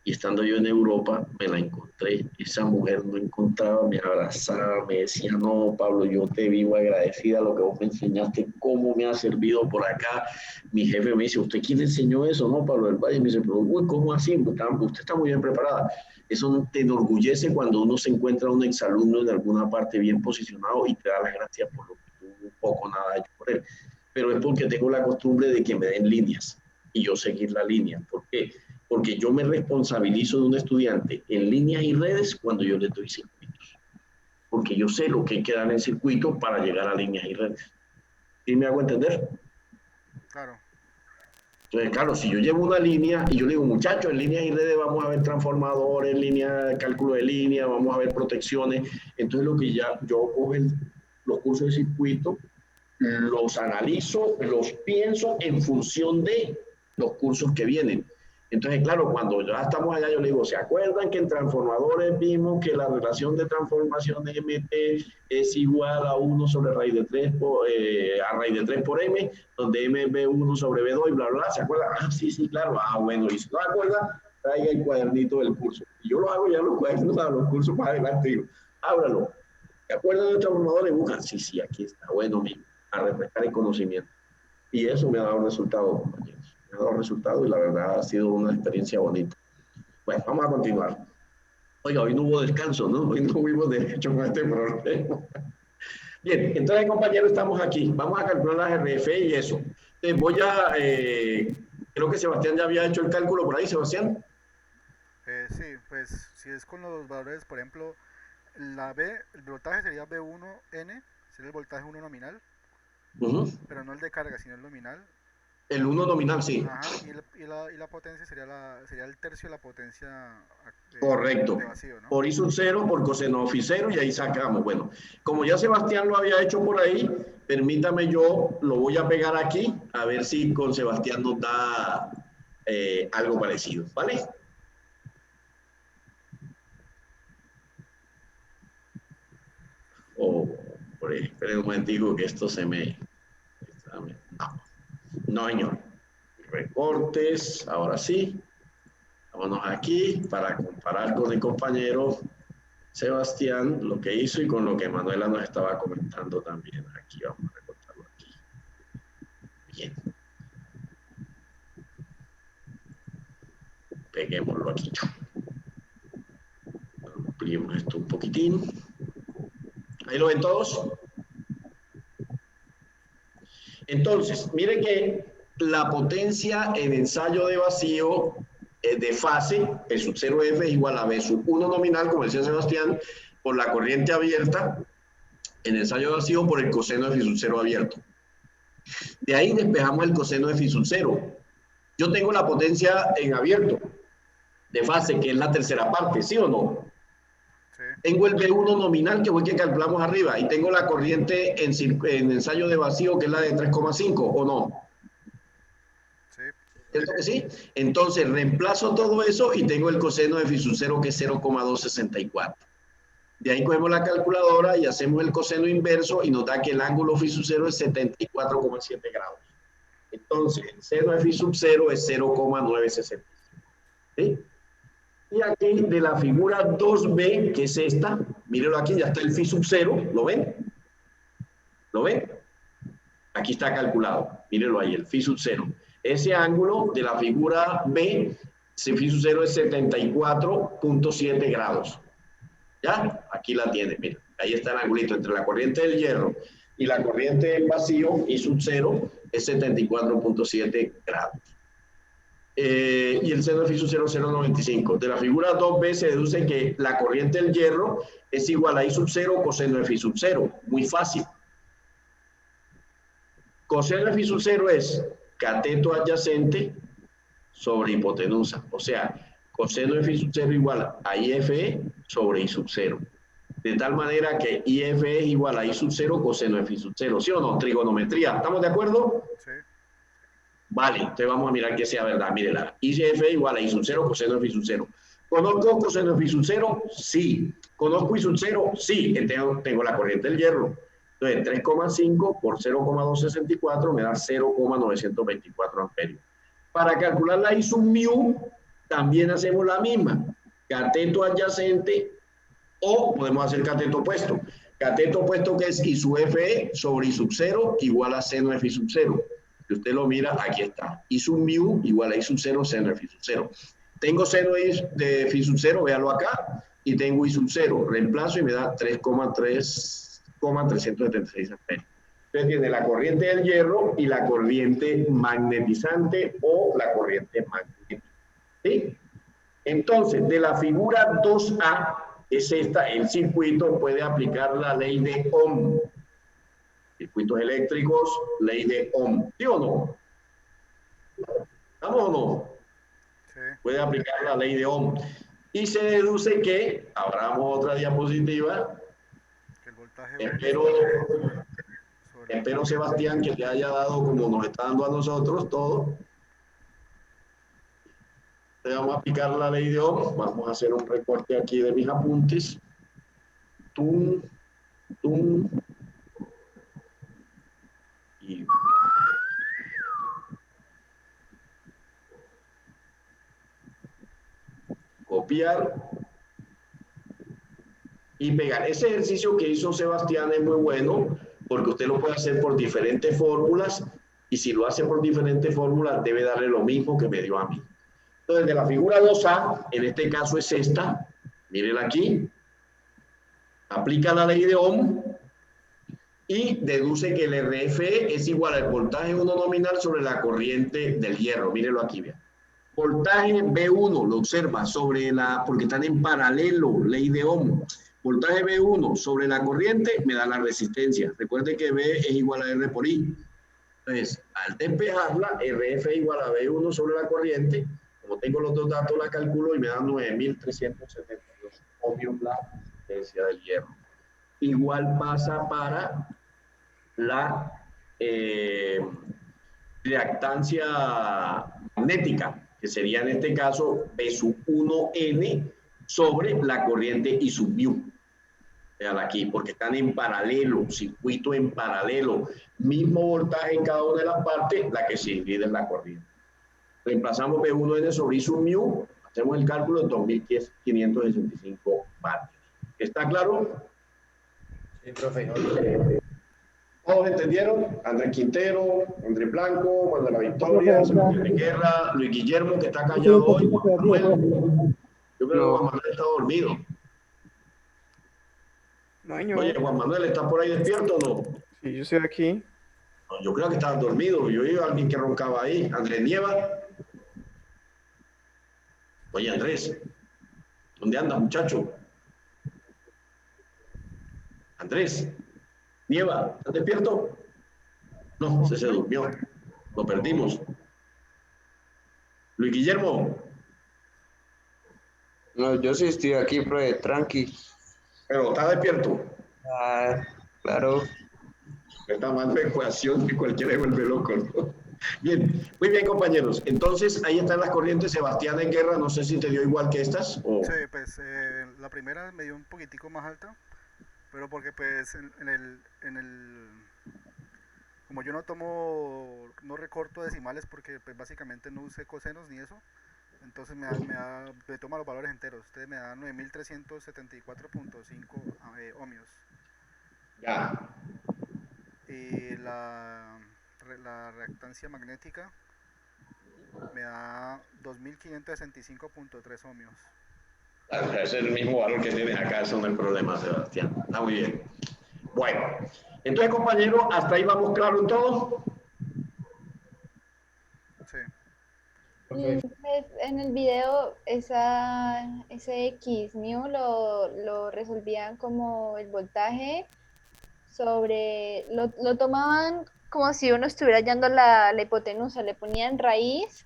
Y estando yo en Europa, me la encontré. Esa mujer no encontraba, me abrazaba, me decía, no, Pablo, yo te vivo agradecida lo que vos me enseñaste, cómo me ha servido por acá. Mi jefe me dice, ¿usted quién enseñó eso? No, Pablo del Valle. Me dice, pero, uy, ¿cómo así? Usted está muy bien preparada. Eso te enorgullece cuando uno se encuentra un exalumno en alguna parte bien posicionado y te da las gracias por lo que tú poco o nada has hecho por él. Pero es porque tengo la costumbre de que me den líneas y yo seguir la línea. ¿Por qué? Porque yo me responsabilizo de un estudiante en líneas y redes cuando yo le doy circuitos, porque yo sé lo que hay que dar en circuito para llegar a líneas y redes. ¿Sí me hago entender? Claro, Entonces, claro, si yo llevo una línea y yo le digo, muchachos, en líneas y redes vamos a ver transformadores, en línea de cálculo de línea, vamos a ver protecciones, entonces lo que ya yo cojo los cursos de circuito, los analizo, los pienso en función de los cursos que vienen. Entonces, claro, cuando ya estamos allá, yo le digo, ¿se acuerdan que en transformadores vimos que la relación de transformación de MT es igual a 1 sobre raíz de 3 a raíz de 3 por M, donde M es B1 sobre B2 y bla, bla, bla? ¿Se acuerdan? Ah, sí, sí, claro. Ah, bueno, y si no se acuerda, traiga el cuadernito del curso. Y yo lo hago ya los cuadernos a los cursos más adelante. Digo, ábralo. ¿Se acuerdan de los transformadores? Buscan. Sí, sí, aquí está. Bueno, amigo, a refrescar el conocimiento. Y eso me ha dado resultados, compañeros. Me ha dado resultados y la verdad ha sido una experiencia bonita. Bueno, vamos a continuar. Oiga, hoy no hubo descanso, ¿no? Hoy no hubo derecho con este problema. Bien, entonces, compañeros, estamos aquí. Vamos a calcular las RF y eso. Creo que Sebastián ya había hecho el cálculo por ahí, Sebastián. sí, pues si es con los valores, por ejemplo, el voltaje sería B1N, sería el voltaje 1 nominal, pero no el de carga, sino el nominal. El 1 nominal, sí. Ajá, y la potencia sería el tercio de la potencia de Correcto. vacío, ¿no? Por I sub 0, por coseno phi 0 y ahí sacamos. Bueno, como ya Sebastián lo había hecho por ahí, permítame yo, lo voy a pegar aquí, a ver si con Sebastián nos da algo parecido, ¿vale? Oh. hombre, esperen un momentico que esto se me... No, señor. Recortes, ahora sí. Vámonos aquí para comparar con el compañero Sebastián lo que hizo y con lo que Manuela nos estaba comentando también. Aquí vamos a recortarlo aquí. Bien. Peguémoslo aquí. Ampliemos esto un poquitín. ¿Ahí lo ven todos? Entonces, miren que la potencia en ensayo de vacío de fase, P sub 0F es igual a B sub 1 nominal, como decía Sebastián, por la corriente abierta, en ensayo de vacío por el coseno de phi sub 0 abierto. De ahí despejamos el coseno de phi sub 0. Yo tengo la potencia en abierto, de fase, que es la tercera parte, ¿sí o no? Sí. Tengo el B1 nominal, que fue el que calculamos arriba, y tengo la corriente en ensayo de vacío, que es la de 3,5, ¿o no? Sí. ¿Cierto que sí? Entonces reemplazo todo eso y tengo el coseno de phi sub 0, que es 0,264. De ahí cogemos la calculadora y hacemos el coseno inverso y nos da que el ángulo phi sub 0 es 74,7 grados. Entonces, el seno de phi sub 0 es 0,965. ¿Sí? Y aquí de la figura 2B, que es esta, mírenlo aquí, ya está el phi sub 0, ¿lo ven? ¿Lo ven? Aquí está calculado, mírenlo ahí, el phi sub 0. Ese ángulo de la figura B, ese phi sub 0 es 74,7 grados. ¿Ya? Aquí la tiene, miren, ahí está el angulito entre la corriente del hierro y la corriente del vacío, y sub 0 es 74,7 grados. Y el seno de phi sub 0 es 0,95. De la figura 2B se deduce que la corriente del hierro es igual a I sub 0 coseno de phi sub 0. Muy fácil. Coseno de phi sub 0 es cateto adyacente sobre hipotenusa. O sea, coseno de phi sub 0 igual a IFE sobre I sub 0. De tal manera que IFE es igual a I sub 0 coseno de phi sub 0. ¿Sí o no? Trigonometría. ¿Estamos de acuerdo? Sí. Vale, entonces vamos a mirar que sea verdad. Mírela. IFE igual a I sub 0 coseno de phi sub 0. ¿Conozco coseno de phi sub 0? Sí. ¿Conozco I sub 0? Sí. Tengo la corriente del hierro. Entonces, 3,5 por 0,264 me da 0,924 amperios. Para calcular la I sub mu, también hacemos la misma. Cateto adyacente, o podemos hacer cateto opuesto. Cateto opuesto, que es I sub FE sobre I sub 0 igual a seno de phi sub 0. Si usted lo mira, aquí está. I sub mu igual a I sub 0 seno de phi sub 0. Tengo seno de phi sub 0, véalo acá, y tengo I sub 0. Reemplazo y me da 3,376 amperios. Entonces tiene la corriente del hierro y la corriente magnetizante o la corriente magnética. ¿Sí? Entonces, de la figura 2A, es esta, el circuito puede aplicar la ley de Ohm. Circuitos eléctricos, ley de Ohm. ¿Sí o no? ¿Estamos o no? Sí. Puede aplicar la ley de Ohm. Y se deduce que, abramos otra diapositiva, Que el voltaje espero Sebastián que te haya dado como nos está dando a nosotros todo. Entonces vamos a aplicar la ley de Ohm. Vamos a hacer un recorte aquí de mis apuntes. Tum, tum. Y copiar y pegar. Ese ejercicio que hizo Sebastián es muy bueno porque usted lo puede hacer por diferentes fórmulas, y si lo hace por diferentes fórmulas debe darle lo mismo que me dio a mí. Entonces, de la figura 2A, en este caso es esta, mírenla aquí, aplica la ley de Ohm y deduce que el RFE es igual al voltaje 1 nominal sobre la corriente del hierro. Mírenlo aquí, vean. Voltaje B1, lo observa, sobre porque están en paralelo, ley de Ohm. Voltaje B1 sobre la corriente me da la resistencia. Recuerde que B es igual a R por I. Entonces, al despejarla, RF igual a B1 sobre la corriente. Como tengo los dos datos, la calculo y me da 9.372 ohmios la resistencia del hierro. Igual pasa para la reactancia magnética, que sería en este caso B sub 1N sobre la corriente I sub mu. Véala aquí, porque están en paralelo, circuito en paralelo, mismo voltaje en cada una de las partes, la que se divide en la corriente. Reemplazamos B1N sobre I sub mu, hacemos el cálculo de 2.565 vatios. ¿Está claro? Sí, profe. ¿Todos entendieron? Andrés Quintero, Andrés Blanco, Manuela Victoria, Sebastián Guerra, Luis Guillermo, que está callado hoy, Manuel. Yo creo que Juan Manuel está dormido. No, Oye, señor. Juan Manuel, ¿estás por ahí despierto o no? Sí, yo estoy aquí. No, yo creo que estabas dormido. Yo oí a alguien que roncaba ahí. Andrés Nieva. Oye, Andrés, ¿dónde andas, muchacho? Andrés, Nieva, ¿estás despierto? No, se durmió. Lo perdimos. Luis Guillermo, No, yo sí estoy aquí, profe, tranqui. pero ¿estás despierto? Ah, claro. Está más de ecuación que cualquiera se vuelve loco, ¿no? Bien, muy bien, compañeros. Entonces, ahí están las corrientes. Sebastián en Guerra, no sé si te dio igual que estas. O... Sí, pues la primera me dio un poquitico más alta, pero porque pues como yo no recorto decimales porque pues básicamente no usé cosenos ni eso, entonces me toma los valores enteros. Ustedes me dan 9374.5 ohmios. Ya. Y la reactancia magnética me da 2565.3 ohmios. Es el mismo valor que tienes acá, eso no es problema, Sebastián. Está muy bien. Bueno, entonces, compañero, hasta ahí vamos claro en todo. Sí. Pues, en el video ese X mu lo resolvían como el voltaje lo tomaban como si uno estuviera hallando la hipotenusa, le ponían raíz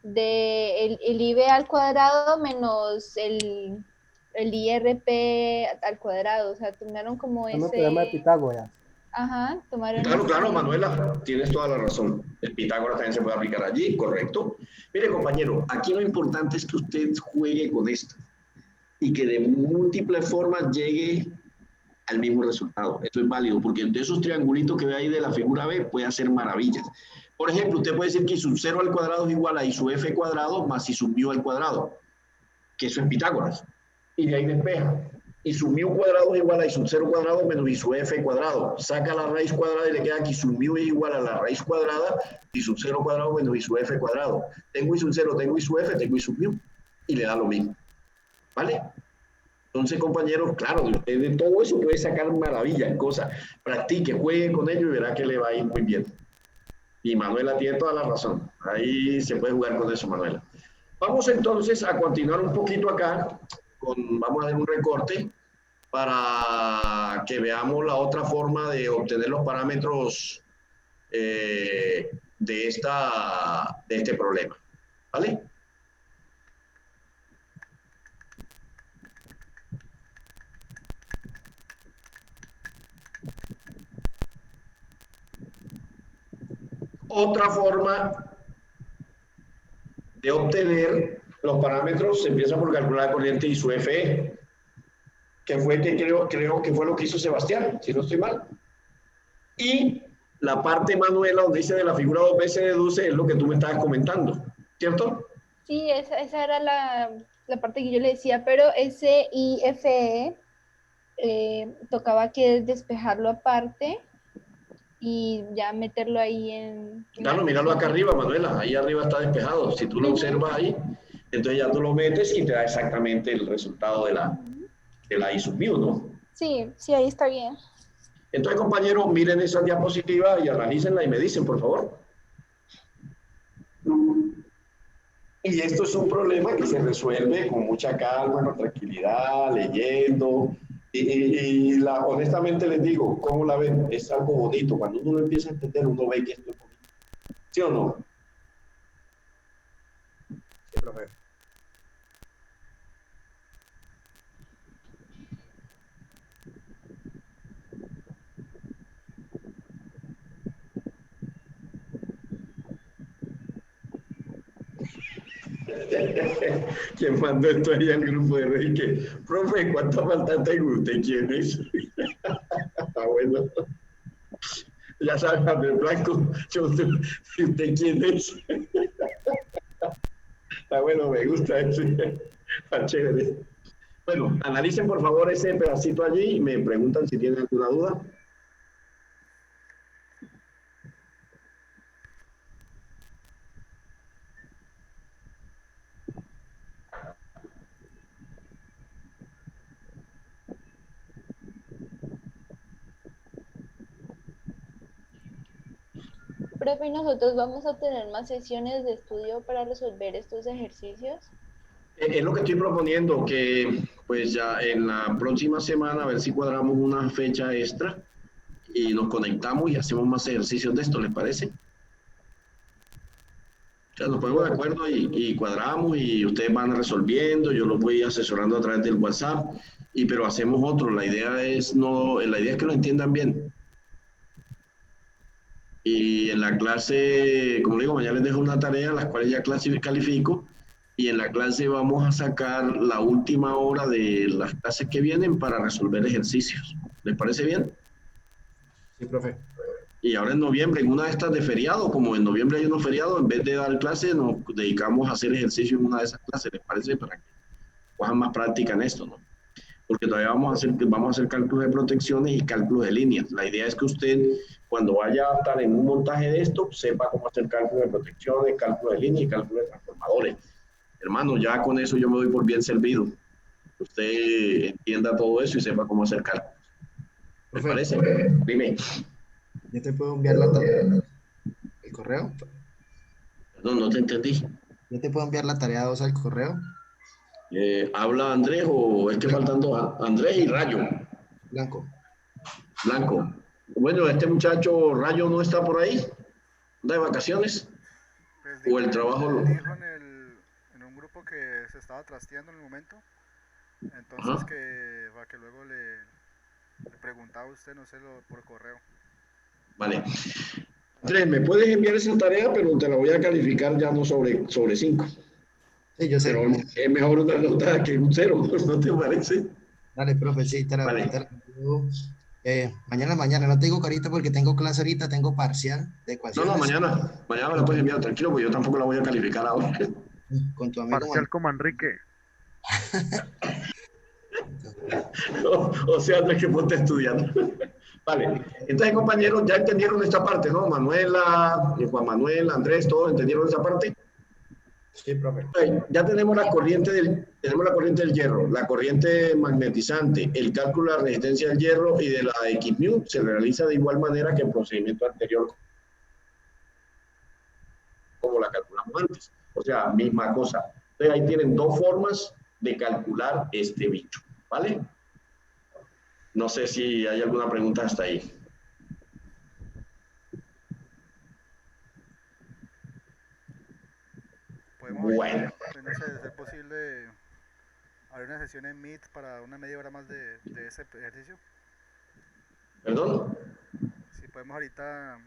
de el IB al cuadrado menos el IRP al cuadrado, o sea, tomaron como No teorema de ese, Pitágoras. ajá, tomaron Claro, claro, ese, Manuela, tienes toda la razón. El Pitágoras también se puede aplicar allí, correcto. Mire, compañero, aquí lo importante es que usted juegue con esto y que de múltiples formas llegue al mismo resultado. Esto es válido, porque de esos triangulitos que ve ahí de la figura B puede hacer maravillas. Por ejemplo, usted puede decir que I sub 0 al cuadrado es igual a I sub f cuadrado más I sub mu al cuadrado, que eso es Pitágoras. Y de ahí despeja. I sub mu cuadrado es igual a I sub 0 cuadrado menos I sub f cuadrado. Saca la raíz cuadrada y le queda que I sub mu es igual a la raíz cuadrada I sub 0 cuadrado menos I sub f cuadrado. Tengo I sub 0, tengo I sub f, tengo I sub mu. Y le da lo mismo. ¿Vale? Entonces, compañeros, claro, de todo eso puede sacar maravillas, cosas. Practique, juegue con ello y verá que le va a ir muy bien. Y Manuela tiene toda la razón. Ahí se puede jugar con eso, Manuela. Vamos entonces a continuar un poquito acá. Vamos a hacer un recorte para que veamos la otra forma de obtener los parámetros de este problema. ¿Vale? Otra forma de obtener los parámetros se empieza por calcular la corriente I sub FE, que fue que creo que fue lo que hizo Sebastián, si no estoy mal. Y la parte, Manuela, donde dice de la figura 2B se deduce, es lo que tú me estabas comentando, ¿cierto? sí, esa era la parte que yo le decía, pero ese IFE tocaba que despejarlo aparte y ya meterlo ahí en la Claro, míralo acá cosita. arriba, Manuela, ahí arriba está despejado. Si tú lo observas ahí, entonces ya tú lo metes y te da exactamente el resultado de la I sub mu, ¿no? Sí, sí, ahí está bien. Entonces, compañeros, miren esa diapositiva y analícenla y me dicen, por favor. Y esto es un problema que se resuelve con mucha calma, con tranquilidad, leyendo. Honestamente les digo, ¿cómo la ven? Es algo bonito. Cuando uno lo empieza a entender, uno ve que esto es bonito. ¿Sí o no? Sí, profe. ¿Quién mandó esto ahí al grupo de Rey? Que, profe, ¿cuánta falta tengo? ¿Usted quién es? Ah, bueno. Ya saben, Andrés Blanco, ¿usted quién es? Ah, bueno, me gusta ese. Está chévere. Bueno, analicen por favor ese pedacito allí y me preguntan si tienen alguna duda. Profe, ¿y nosotros vamos a tener más sesiones de estudio para resolver estos ejercicios? Es lo que estoy proponiendo, que pues ya en la próxima semana a ver si cuadramos una fecha extra y nos conectamos y hacemos más ejercicios de esto, ¿les parece? O sea, nos ponemos de acuerdo y cuadramos y ustedes van resolviendo, yo los voy asesorando a través del WhatsApp, pero hacemos otro. La idea es no, la idea es que lo entiendan bien. Y en la clase, como digo, mañana les dejo una tarea, las cuales ya califico, y en la clase vamos a sacar la última hora de las clases que vienen para resolver ejercicios. ¿Les parece bien? Sí, profe. Y ahora en noviembre, en una de estas de feriado, como en noviembre hay unos feriados, en vez de dar clase, nos dedicamos a hacer ejercicio en una de esas clases, ¿les parece? Para que cojan más práctica en esto, ¿no? Porque todavía vamos a hacer cálculos de protecciones y cálculos de líneas. La idea es que usted, cuando vaya a estar en un montaje de esto, sepa cómo hacer cálculos de protecciones, cálculos de líneas y cálculos de transformadores. Hermano, ya con eso yo me doy por bien servido. Que usted entienda todo eso y sepa cómo hacer cálculos. ¿Me Profe, parece? Dime. yo te puedo enviar la tarea, el correo. Perdón, no te entendí. Yo te puedo enviar la tarea 2 al correo. ¿Habla Andrés o es que faltan dos? Andrés y Rayo. Blanco. Blanco. Bueno, este muchacho Rayo no está por ahí. ¿Anda de vacaciones? Pues ¿O el trabajo lo...? dijo en un grupo que se estaba trasteando en el momento. Entonces Ajá. para que luego le preguntaba a usted, no sé, por correo. Vale. Andrés, ¿me puedes enviar esa tarea? Pero te la voy a calificar ya no sobre 5. Sí, yo sé. Pero es mejor una nota que un 0, ¿no te parece? Dale, profe, sí, Vale. envío, mañana, no te digo que ahorita porque tengo clase ahorita, tengo parcial de No, ecuaciones mañana me la con tu, puedes enviar, tranquilo, porque yo tampoco la voy a calificar ahora. con tu amigo Parcial Manuel. como Enrique. No, o sea, no es que ponte estudiando. Vale, entonces compañeros, ya entendieron esta parte, ¿no? Manuela, Juan Manuel, Andrés, todos entendieron esa parte. Sí, profe. Ya tenemos tenemos la corriente del hierro, la corriente magnetizante, el cálculo de la resistencia del hierro y de la XMU se realiza de igual manera que el procedimiento anterior, como la calculamos antes. O sea, misma cosa. Entonces ahí tienen dos formas de calcular este bicho, ¿vale? No sé si hay alguna pregunta hasta ahí. Podemos Bueno, ahorita, pues, no sé, de ser posible, abrir una sesión en Meet para una media hora más de ese ejercicio. ¿perdón? Si podemos ahorita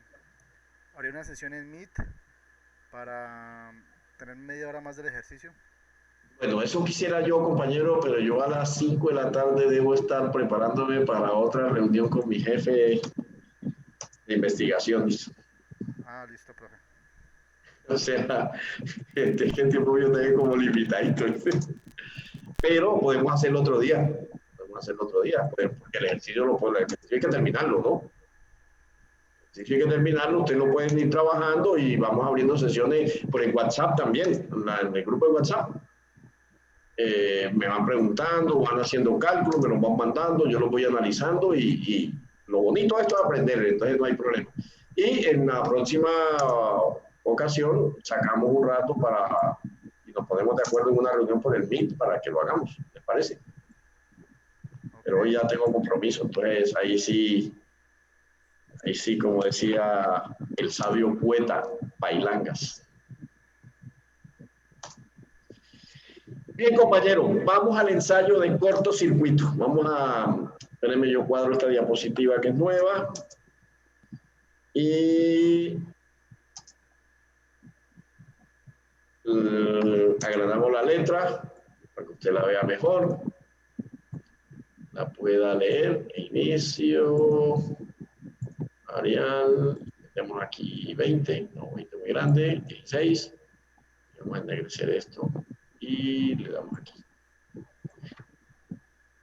abrir una sesión en Meet para tener media hora más del ejercicio. Bueno, eso quisiera yo, compañero, pero yo a las 5 de la tarde debo estar preparándome para otra reunión con mi jefe de investigaciones. Ah, listo, profe. O sea, este tiempo yo tengo como limitadito. Pero podemos hacerlo otro día. Podemos hacerlo otro día, porque el ejercicio, el ejercicio hay que terminarlo, ¿no? Si hay que terminarlo, ustedes lo pueden ir trabajando y vamos abriendo sesiones por el WhatsApp también, en el grupo de WhatsApp. Me van preguntando, van haciendo cálculos, me los van mandando, yo los voy analizando y lo bonito de esto es aprender, entonces no hay problema. Y en la próxima ocasión sacamos un rato y nos ponemos de acuerdo en una reunión por el Meet para que lo hagamos, ¿les parece? Pero hoy ya tengo compromiso, entonces ahí sí, como decía el sabio poeta, bailangas. Bien, compañero, vamos al ensayo de cortocircuito. Espérenme, yo cuadro esta diapositiva que es nueva. Y Agrandamos la letra para que usted la vea mejor, la pueda leer. Inicio, Arial, tenemos aquí 20, no, 20 muy grande, 16. Vamos a ennegrecer esto y le damos aquí.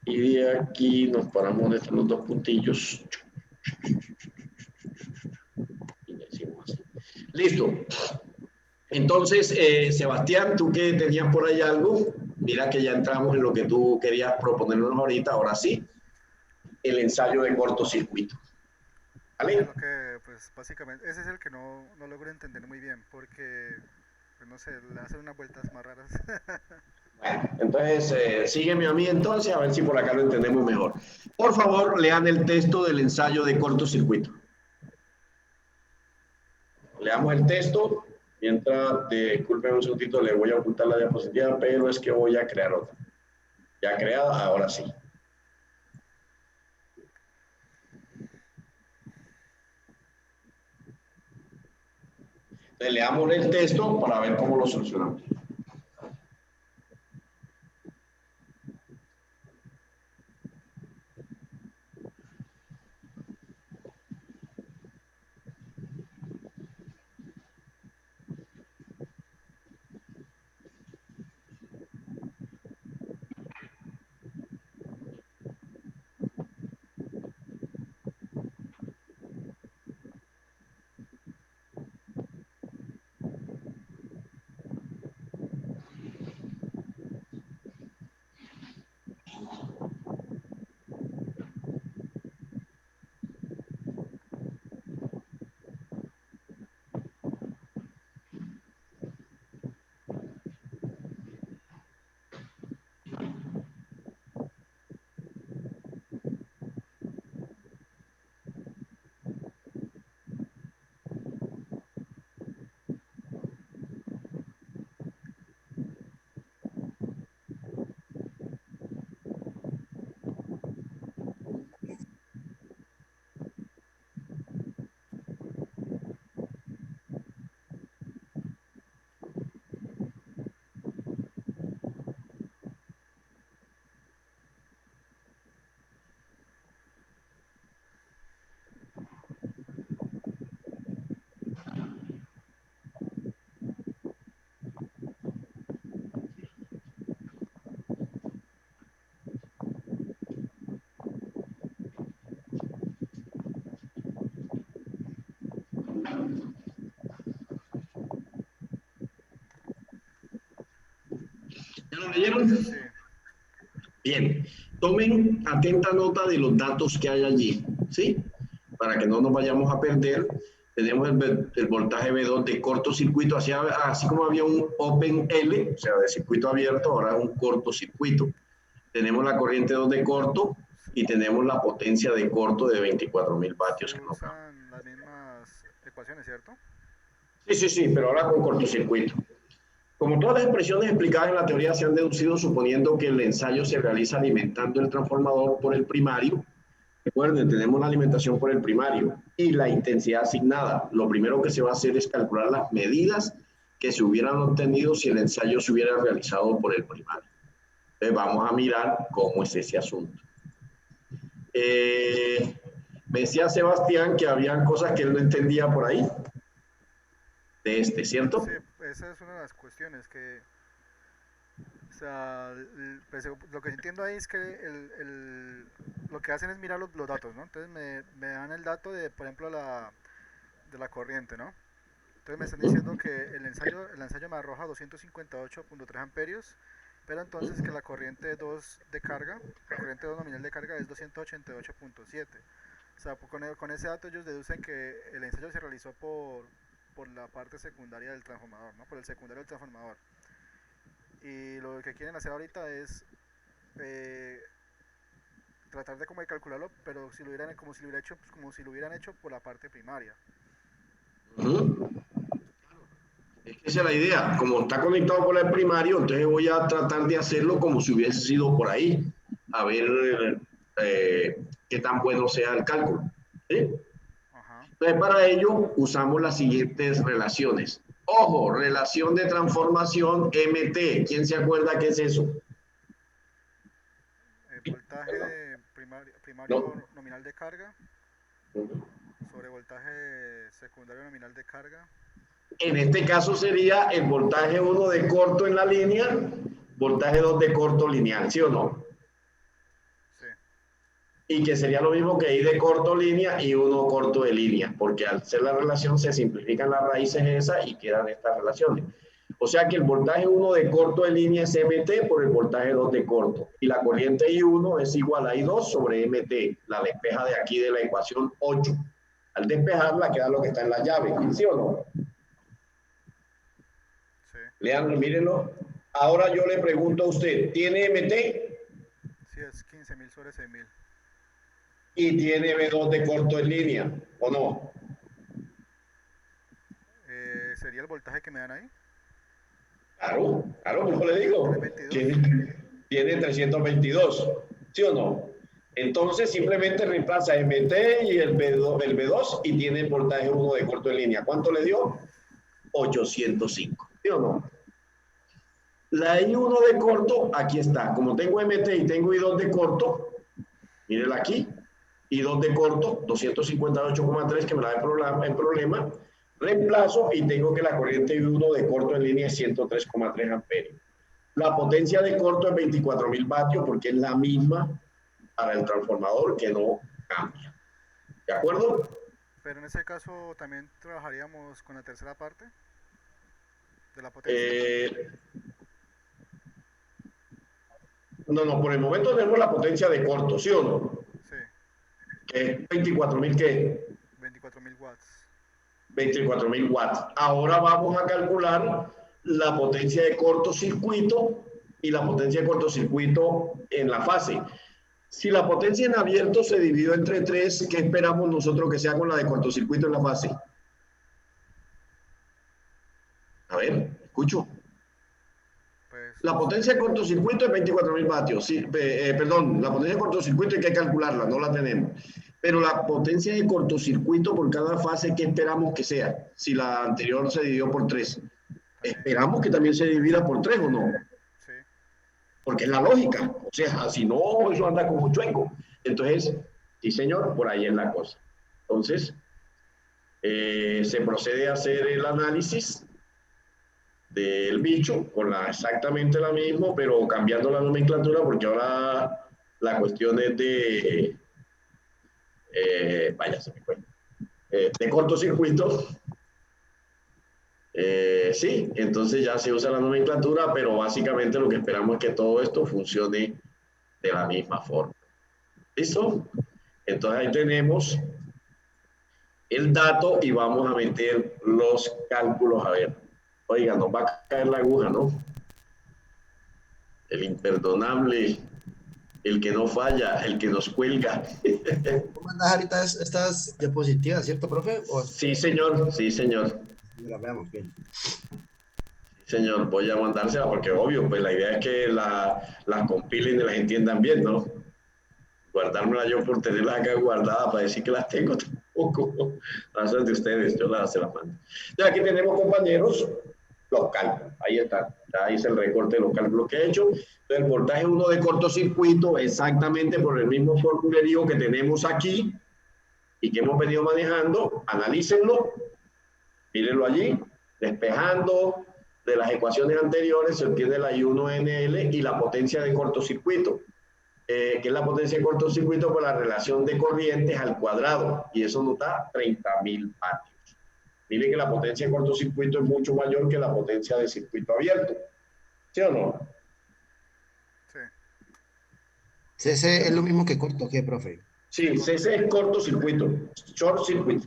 Y de aquí nos paramos de estos los dos puntillos. Y decimos así. Listo. Entonces, Sebastián, tú que tenías por ahí algo, mira que ya entramos en lo que tú querías proponernos ahorita, ahora sí, el ensayo de cortocircuito. ¿Vale? Lo que, pues básicamente, ese es el que no logro entender muy bien, porque, pues, no sé, le hacen unas vueltas más raras. Bueno, entonces, sígueme a mí entonces, a ver si por acá lo entendemos mejor. Por favor, lean el texto del ensayo de cortocircuito. Leamos el texto. Mientras, disculpen un segundito, le voy a ocultar la diapositiva, pero es que voy a crear otra. Ya creada, ahora sí. Entonces, leamos el texto para ver cómo lo solucionamos. ¿Ya lo leyeron? Sí, Bien, tomen atenta nota de los datos que hay allí, ¿sí? Para que no nos vayamos a perder. Tenemos el voltaje V2 de cortocircuito, así como había un Open L, o sea, de circuito abierto, ahora un cortocircuito. Tenemos la corriente 2 de corto y tenemos la potencia de corto de 24.000 vatios. se Que no usan las mismas ecuaciones, ¿cierto? sí, pero ahora con cortocircuito. Como todas las expresiones explicadas en la teoría se han deducido suponiendo que el ensayo se realiza alimentando el transformador por el primario. Recuerden, tenemos la alimentación por el primario y la intensidad asignada. Lo primero que se va a hacer es calcular las medidas que se hubieran obtenido si el ensayo se hubiera realizado por el primario. Entonces vamos a mirar cómo es ese asunto. Me decía Sebastián que habían cosas que él no entendía por ahí. De ¿cierto? Sí, esa es una de las cuestiones que, o sea, pues, lo que entiendo ahí es que lo que hacen es mirar los datos, ¿no? Entonces me dan el dato de, por ejemplo, de la corriente, ¿no? Entonces me están diciendo que el ensayo me arroja 258.3 amperios, pero entonces que la corriente 2 de carga, la corriente 2 nominal de carga es 288.7. O sea, con ese dato ellos deducen que el ensayo se realizó por la parte secundaria del transformador, ¿no? Por el secundario del transformador. Y lo que quieren hacer ahorita es tratar de como de calcularlo, pero si lo hubieran, como si lo hubieran hecho por la parte primaria. Es que esa es la idea. Como está conectado por el primario, entonces voy a tratar de hacerlo como si hubiese sido por ahí. A ver qué tan bueno sea el cálculo. ¿Sí? Ajá. Entonces, para ello usamos las siguientes relaciones. Ojo, relación de transformación MT. ¿Quién se acuerda qué es eso? Voltaje primario No. nominal de carga sobre voltaje secundario nominal de carga. En este caso sería el voltaje 1 de corto en la línea, voltaje 2 de corto lineal, ¿sí o no? Sí. Y que sería lo mismo que I de corto línea y 1 corto de línea, porque al ser la relación se simplifican las raíces esas y quedan estas relaciones. O sea que el voltaje 1 de corto de línea es MT por el voltaje 2 de corto. Y la corriente I1 es igual a I2 sobre MT. La despeja de aquí de la ecuación 8. Al despejarla queda lo que está en la llave, ¿sí o no? Sí. Leandro, mírenlo. Ahora yo le pregunto a usted, ¿tiene MT? Sí, es 15.000 sobre 6.000. Y tiene V2 de corto en línea, ¿o no? ¿Sería el voltaje que me dan ahí? Claro, claro, como le digo. 322. Tiene 322, ¿sí o no? Entonces simplemente reemplaza MT y el V2 y tiene el voltaje 1 de corto en línea. ¿Cuánto le dio? 805, ¿sí o no? La I1 de corto, aquí está. Como tengo MT y tengo I2 de corto, mírenla aquí, I2 de corto, 258,3 que me da el problema, reemplazo y tengo que la corriente I1 de corto en línea es 103,3 amperios. La potencia de corto es 24.000 vatios porque es la misma para el transformador que no cambia. ¿De acuerdo? Pero en ese caso también trabajaríamos con la tercera parte de la potencia. No, por el momento tenemos la potencia de corto, ¿sí o no? Sí, Que es 24.000, ¿qué? 24.000 watts. 24.000 watts. Ahora vamos a calcular la potencia de cortocircuito y la potencia de cortocircuito en la fase. Si la potencia en abierto se dividió entre 3, ¿qué esperamos nosotros que sea con la de cortocircuito en la fase? A ver, escucho. Pues, La potencia de cortocircuito es 24.000 vatios. Sí, perdón, la potencia de cortocircuito hay que calcularla, no la tenemos. Pero la potencia de cortocircuito por cada fase, ¿qué esperamos que sea? Si la anterior se dividió por 3. ¿Esperamos que también se divida por 3 o no? sí. Porque es la lógica. O sea, si no, eso anda como chueco. Entonces, sí, señor, por ahí es la cosa. Entonces, se procede a hacer el análisis del bicho con exactamente la misma, pero cambiando la nomenclatura porque ahora la cuestión es de, vaya, se me fue, de cortocircuito. Sí, entonces ya se usa la nomenclatura, pero básicamente lo que esperamos es que todo esto funcione de la misma forma. ¿Listo? Entonces ahí tenemos el dato y vamos a meter los cálculos a ver. Oiga, nos va a caer la aguja, ¿no? El imperdonable, el que no falla, el que nos cuelga. ¿Tú mandas ahorita estas diapositivas, cierto, profe? ¿O Sí, señor, sí, señor. las veamos bien? Sí, señor, voy a mandársela porque obvio, pues la idea es que las compilen y las entiendan bien, ¿no? Guardármela yo por tenerlas acá guardadas para decir que las tengo tampoco. Las de ustedes, yo se las mando. Ya aquí tenemos, compañeros, los cálculos. Ahí está. Ya hice el recorte de los cálculos que he hecho. Entonces, el voltaje 1 de cortocircuito, exactamente por el mismo formulerío que tenemos aquí y que hemos venido manejando. Analícenlo. Mírenlo allí. Despejando de las ecuaciones anteriores se obtiene la I1NL y la potencia de cortocircuito. Que es la potencia de cortocircuito por la relación de corrientes al cuadrado, y eso nos da 30.000 vatios. Miren que la potencia de cortocircuito es mucho mayor que la potencia de circuito abierto, ¿sí o no? Sí. CC es lo mismo que corto, ¿qué, profe? Sí, CC es cortocircuito, short circuit.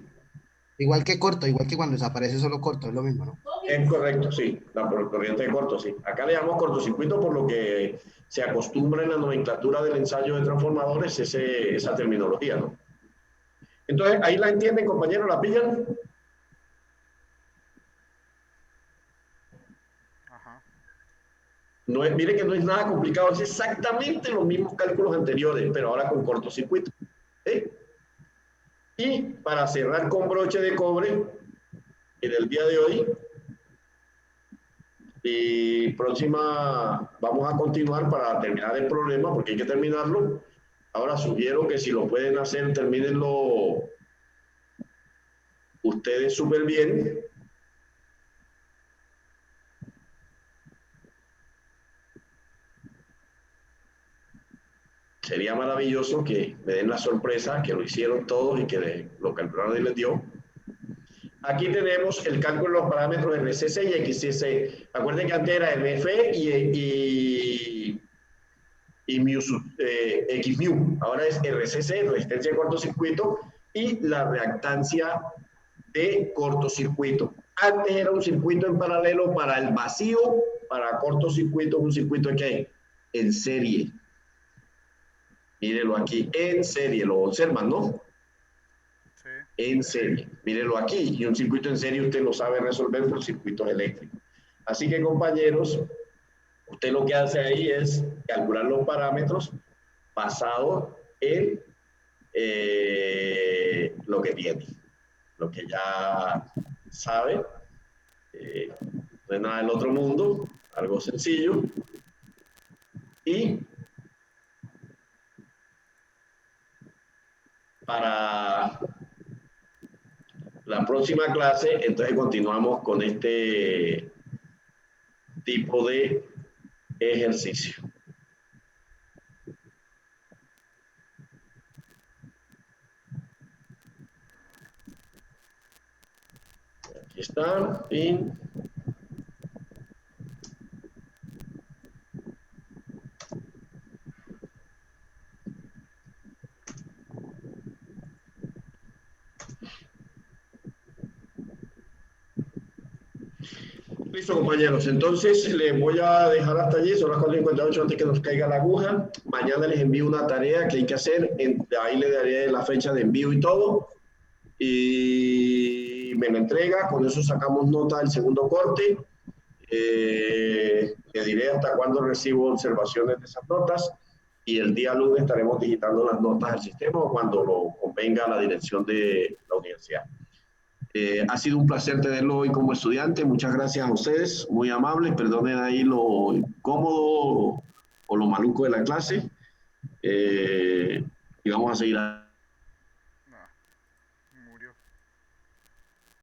Igual que corto, igual que cuando desaparece solo corto, es lo mismo, ¿no? Es correcto, sí, la corriente de corto, sí. Acá le llamamos cortocircuito por lo que se acostumbra en la nomenclatura del ensayo de transformadores esa terminología, ¿no? Entonces, ahí la entienden, compañeros, ¿la pillan? Ajá. No es, mire que no es nada complicado, es exactamente los mismos cálculos anteriores, pero ahora con cortocircuito. ¿Sí? Y para cerrar con broche de cobre, en el día de hoy, Y próxima, vamos a continuar para terminar el problema, porque hay que terminarlo. Ahora sugiero que si lo pueden hacer, termínenlo ustedes súper bien. Sería maravilloso que me den la sorpresa que lo hicieron todos y que lo calcularon y les dio. Aquí tenemos el cálculo de los parámetros RCC y XCC. Acuerden que antes era MF y mu, XMU. Ahora es RCC, resistencia de cortocircuito, y la reactancia de cortocircuito. Antes era un circuito en paralelo para el vacío, para cortocircuito, un circuito que en serie. Mírenlo aquí, en serie, lo observan, ¿no? Sí. En serie, mírenlo aquí, y un circuito en serie usted lo sabe resolver por circuitos eléctricos. Así que, compañeros, usted lo que hace ahí es calcular los parámetros basados en lo que tiene, lo que ya sabe. No es nada del otro mundo, algo sencillo. Y para la próxima clase, entonces continuamos con este tipo de ejercicio. Aquí está, fin. Listo, compañeros. Entonces, les voy a dejar hasta allí. Son las 4:58 antes que nos caiga la aguja. Mañana les envío una tarea que hay que hacer. Ahí le daré la fecha de envío y todo. Y me la entrega. Con eso sacamos nota del segundo corte. Le diré hasta cuándo recibo observaciones de esas notas. Y el día lunes estaremos digitando las notas al sistema cuando lo convenga la dirección de la universidad. Ha sido un placer tenerlo hoy como estudiante. Muchas gracias a ustedes, muy amables. Perdonen ahí lo incómodo o lo maluco de la clase. Y vamos a seguir.